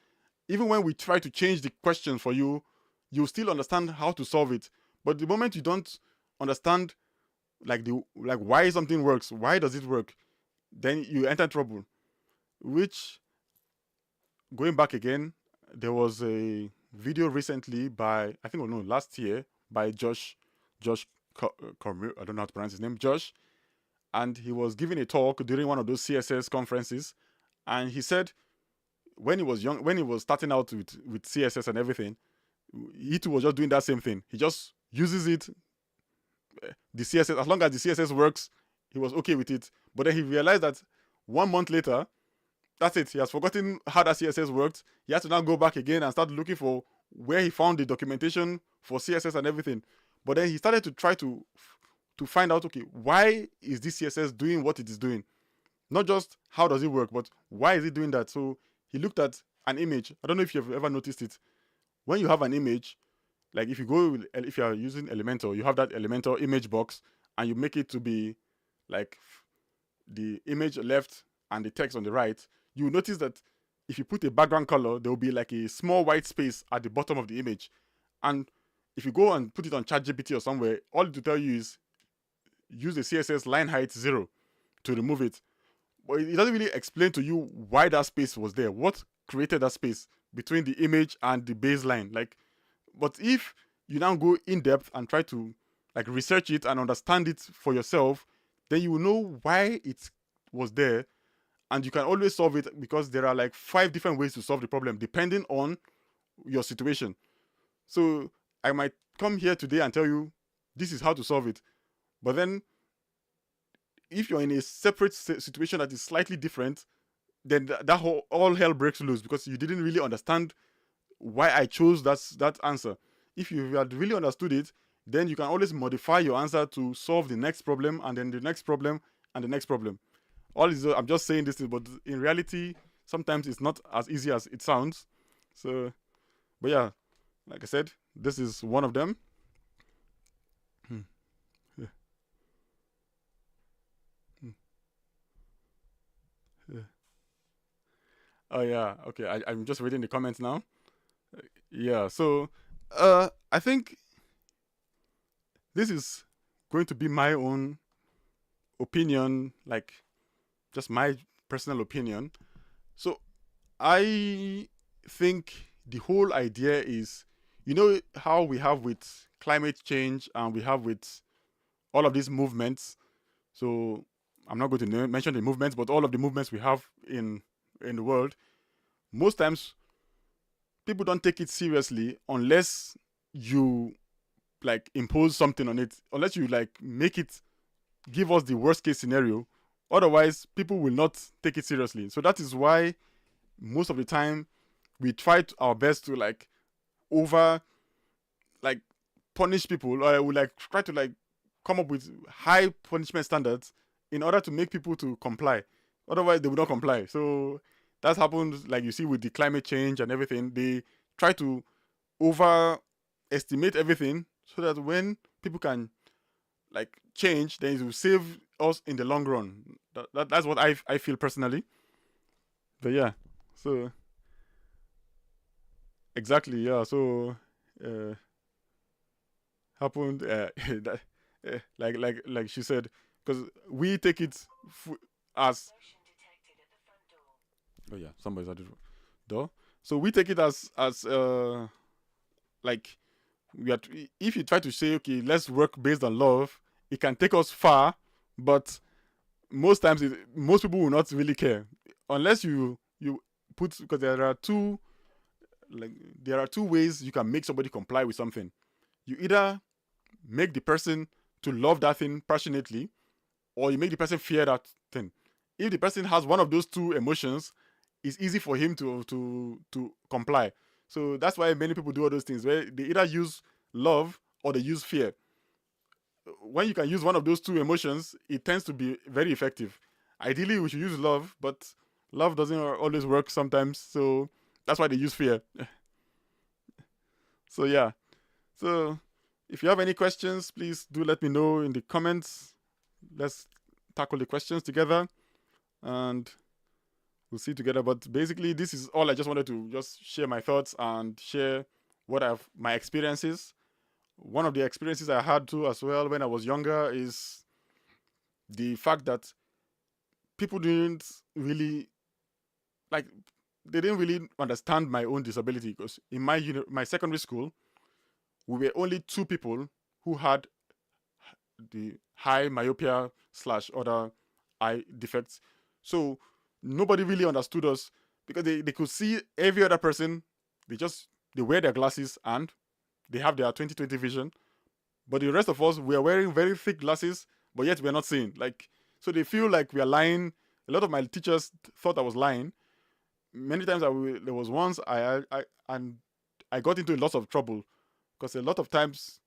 Speaker 1: even when we try to change the question for you, you still understand how to solve it. But the moment you don't understand why something works, why does it work, then you enter trouble. Which, going back again, there was a video recently by, I think, last year, by Josh Cormier, I don't know how to pronounce his name, Josh, and he was giving a talk during one of those CSS conferences, and he said when he was young, when he was starting out with CSS and everything, he too was just doing that same thing. He just uses it, the CSS, as long as the CSS works, he was okay with it. But then he realized that 1 month later, that's it, he has forgotten how that CSS worked. He has to now go back again and start looking for where he found the documentation for CSS and everything. But then he started to try to find out, okay, why is this CSS doing what it is doing? Not just how does it work, but why is it doing that? So he looked at an image. I don't know if you've ever noticed it. When you have an image, like if you are using Elementor, you have that Elementor image box, and you make it to be like the image left and the text on the right, you will notice that if you put a background color, there will be like a small white space at the bottom of the image. And if you go and put it on ChatGPT or somewhere, all it will tell you is use the CSS line height 0 to remove it. But it doesn't really explain to you why that space was there. What created that space between the image and the baseline? But if you now go in depth and try to research it and understand it for yourself, then you will know why it was there, and you can always solve it, because there are 5 different ways to solve the problem depending on your situation. So I might come here today and tell you this is how to solve it, but then if you're in a separate situation that is slightly different, then all hell breaks loose, because you didn't really understand why I chose that answer. If you had really understood it, then you can always modify your answer to solve the next problem, and then the next problem, and the next problem. I'm just saying this, but in reality, sometimes it's not as easy as it sounds. So, but yeah, like I said, this is one of them. Yeah. Yeah. Oh yeah, okay. I'm just reading the comments now. Yeah, so I think this is going to be my own opinion, like just my personal opinion. So I think the whole idea is, you know, how we have with climate change and we have with all of these movements. So I'm not going to mention the movements, but all of the movements we have in the world, most times people don't take it seriously unless you like impose something on it, unless you like make it give us the worst case scenario. Otherwise, people will not take it seriously. So that is why most of the time we try our best to like over like punish people, or we like try to like come up with high punishment standards in order to make people to comply. Otherwise, they will not comply. So that's happened, like you see with the climate change and everything. They try to overestimate everything so that when people can like change, then it will save us in the long run. That's what I feel personally. But yeah, so exactly, yeah. So uh, happened that, like she said, because we take it as oh yeah, somebody's at the door. So we take it as like we are. If you try to say okay, let's work based on love, it can take us far, but most times most people will not really care unless you put, because there are two ways you can make somebody comply with something. You either make the person to love that thing passionately, or you make the person fear that thing. If the person has one of those two emotions, it's easy for him to comply. So that's why many people do all those things where they either use love or they use fear. When you can use one of those two emotions, it tends to be very effective. Ideally, we should use love, but love doesn't always work sometimes. So that's why they use fear. So yeah. So if you have any questions, please do let me know in the comments. Let's tackle the questions together and we'll see together. But basically, this is all. I just wanted to just share my thoughts and share my experiences. One of the experiences I had too as well when I was younger is the fact that people didn't really like they didn't really understand my own disability, because in my secondary school we were only two people who had the high myopia slash other eye defects. So nobody really understood us because they could see every other person. They wear their glasses and they have their 20/20 vision. But the rest of us, we are wearing very thick glasses, but yet we're not seeing. Like, so they feel like we are lying. A lot of my teachers thought I was lying. Many times there was once I got into a lot of trouble because a lot of times,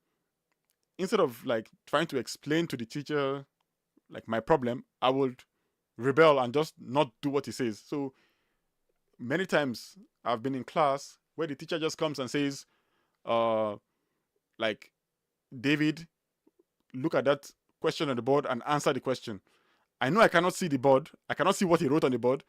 Speaker 1: instead of like trying to explain to the teacher like my problem, I would rebel and just not do what he says. So many times I've been in class where the teacher just comes and says, like, David, look at that question on the board and answer the question. I know I cannot see the board. I cannot see what he wrote on the board,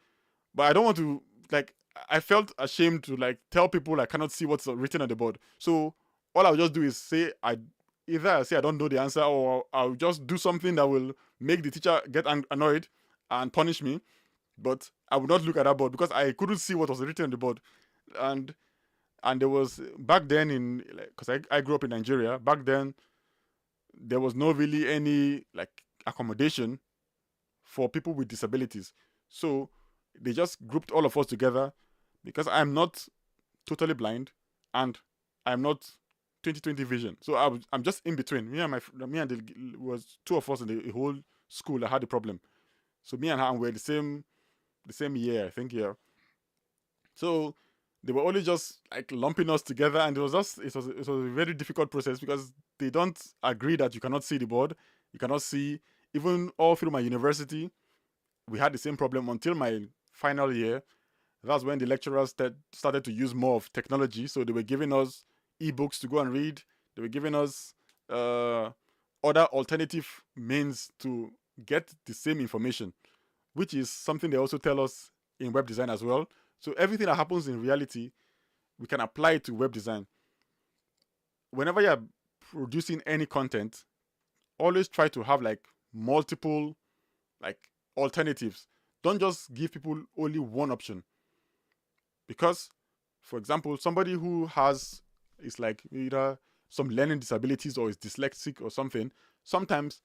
Speaker 1: but I don't want to, like, I felt ashamed to like tell people I cannot see what's written on the board. So all I'll just do is say either I say I don't know the answer, or I'll just do something that will make the teacher get annoyed and punish me. But I would not look at that board because I couldn't see what was written on the board. And there was back then because I grew up in Nigeria. Back then there was no really any like accommodation for people with disabilities. So they just grouped all of us together because I'm not totally blind and I'm not 20/20 vision. So I'm just in between. Me and was two of us in the whole school that had the problem. So me and her were the same year, I think, yeah. So they were only just like lumping us together, and it was a very difficult process because they don't agree that you cannot see the board. You cannot see. Even all through my university, we had the same problem until my final year. That's when the lecturers started to use more of technology. So they were giving us ebooks to go and read. They were giving us other alternative means to get the same information, which is something they also tell us in web design as well. So everything that happens in reality, we can apply it to web design. Whenever you're producing any content, always try to have like multiple like alternatives. Don't just give people only one option. Because, for example, somebody who is like either some learning disabilities or is dyslexic or something, sometimes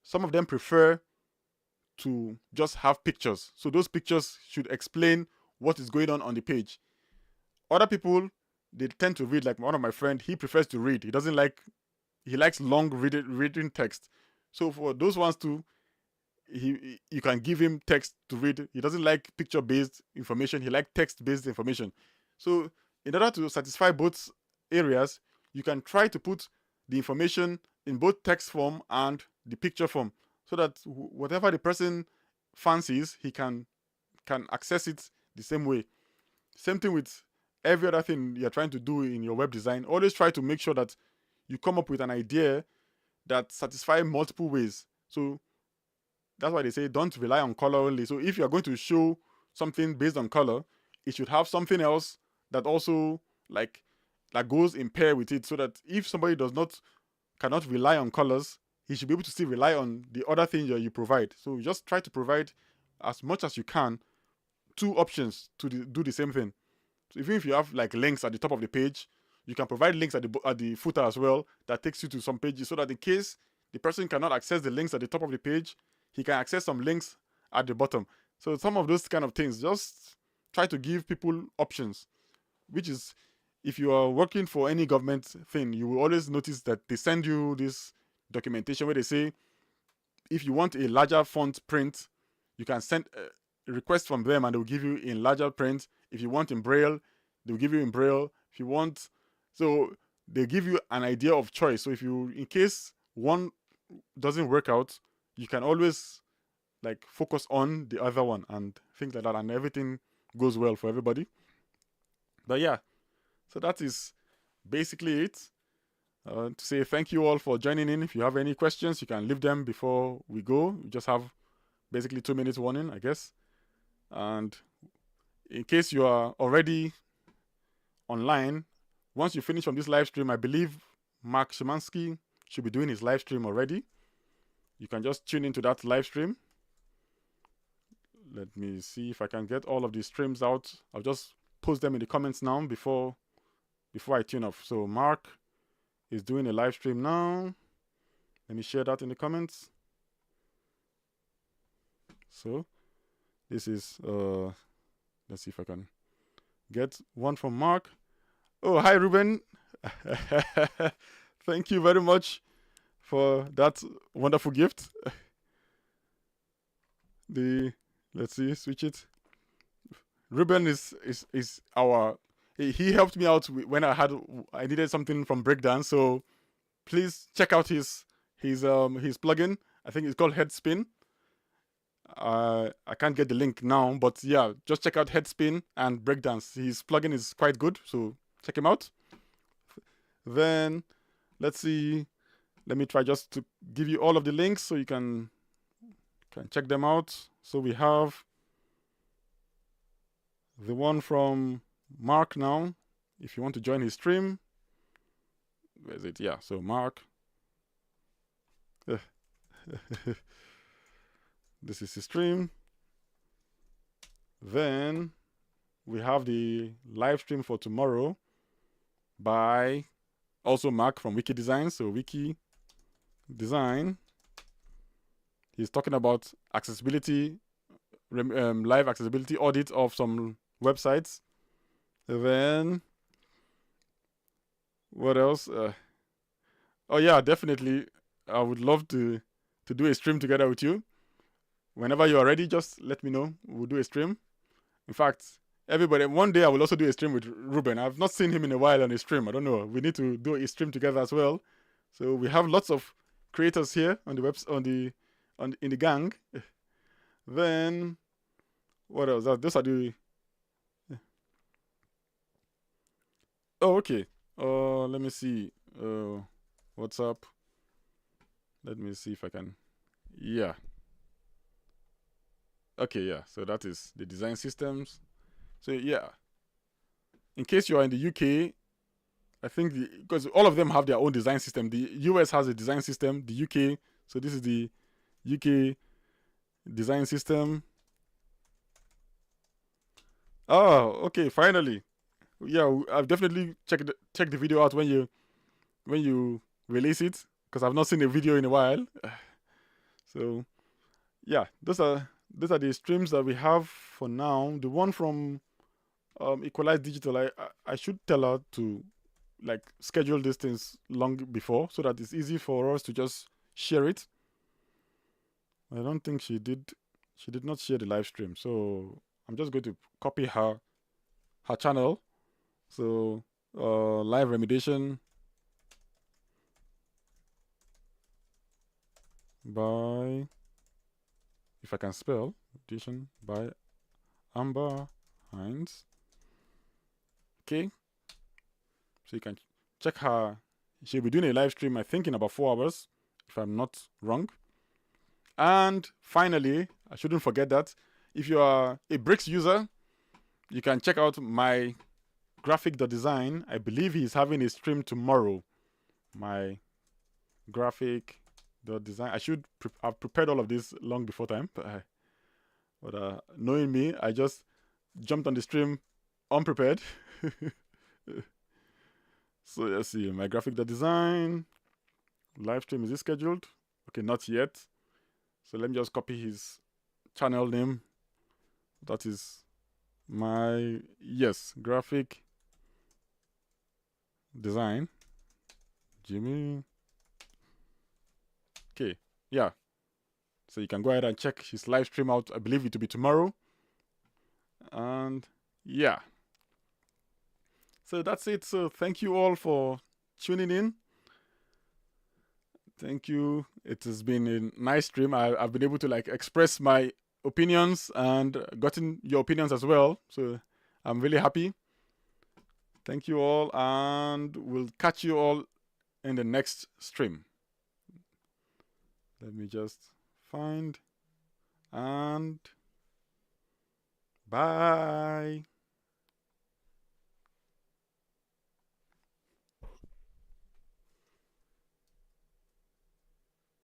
Speaker 1: some of them prefer to just have pictures. So those pictures should explain what is going on the page. Other people, they tend to read, like one of my friends, he prefers to read. He likes long reading text. So for those ones too, you can give him text to read. He doesn't like picture-based information. He likes text-based information. So in order to satisfy both areas, you can try to put the information in both text form and the picture form, so that whatever the person fancies, he can access it the same way. Same thing with every other thing you're trying to do in your web design. Always try to make sure that you come up with an idea that satisfies multiple ways. So that's why they say don't rely on color only. So if you're going to show something based on color, it should have something else that also that goes in pair with it, so that if somebody cannot rely on colors, he should be able to still rely on the other thing that you provide. So just try to provide as much as you can two options to do the same thing. So even if you have like links at the top of the page, you can provide links at the footer as well that takes you to some pages, so that in case the person cannot access the links at the top of the page, he can access some links at the bottom. So some of those kind of things, just try to give people options, which is, if you are working for any government thing, you will always notice that they send you this documentation where they say, if you want a larger font print, you can send a request from them and they will give you in larger print. If you want in Braille, they will give you in Braille. If you want, so they give you an idea of choice. So in case one doesn't work out, you can always like focus on the other one and things like that, and everything goes well for everybody. But yeah, so that is basically it. To say thank you all for joining in. If you have any questions, you can leave them before we go. We just have basically 2 minutes warning, I guess. And in case you are already online, once you finish from this live stream, I believe Mark Szymanski should be doing his live stream already. You can just tune into that live stream. Let me see if I can get all of these streams out. I'll just post them in the comments now before I tune off. So Mark is doing a live stream now. Let me share that in the comments. So this is let's see if I can get one from Mark. Oh, hi Ruben. Thank you very much for that wonderful gift. Let's see, switch it. Ruben is our, he helped me out when I needed something from Breakdance. So please check out his plugin. I think it's called Headspin. I can't get the link now, but yeah, just check out Headspin and Breakdance. His plugin is quite good, so check him out. Then let's see. Let me try just to give you all of the links so you can check them out. So we have the one from Mark now. If you want to join his stream, where is it? Yeah, so Mark. This is his stream. Then we have the live stream for tomorrow by also Mark from Wiki Design. So Wiki Design. He's talking about accessibility, live accessibility audit of some websites. And then what else? Oh yeah, definitely. I would love to do a stream together with you. Whenever you are ready, just let me know. We'll do a stream. In fact, everybody, one day I will also do a stream with Ruben. I've not seen him in a while on a stream. I don't know. We need to do a stream together as well. So we have lots of creators here on the in the gang. Then what else? Those are the. Oh, okay. Let me see. What's up? Let me see if I can. Yeah. Okay, yeah. So that is the design systems. So yeah. In case you are in the UK, I think because all of them have their own design system. The US has a design system. The UK. So this is the UK design system. Oh, okay, finally. Yeah, I've definitely checked the video out when you release it, because I've not seen a video in a while. So yeah, those are the streams that we have for now. The one from Equalize Digital, I should tell her to like schedule these things long before, so that it's easy for us to just share it. I don't think she did not share the live stream, so I'm just going to copy her channel. So live remediation by, if I can spell, remediation by Amber Hines. Okay, so you can check her. She'll be doing a live stream, I think, in about 4 hours, if I'm not wrong. And finally, I shouldn't forget that if you are a Bricks user, you can check out my graphic.design. I believe he's having a stream tomorrow. My graphic.design. I should have prepared all of this long before time, but knowing me, I just jumped on the stream unprepared. So let's see, my graphic.design live stream, is it scheduled? Okay, not yet. So let me just copy his channel name. That is my, yes, graphic design, Jimmy. Okay, yeah. So you can go ahead and check his live stream out. I believe it will be tomorrow. And yeah. So that's it. So thank you all for tuning in. Thank you. It has been a nice stream. I've been able to like express my opinions and gotten your opinions as well. So I'm really happy. Thank you all, and we'll catch you all in the next stream. Let me just find, and bye.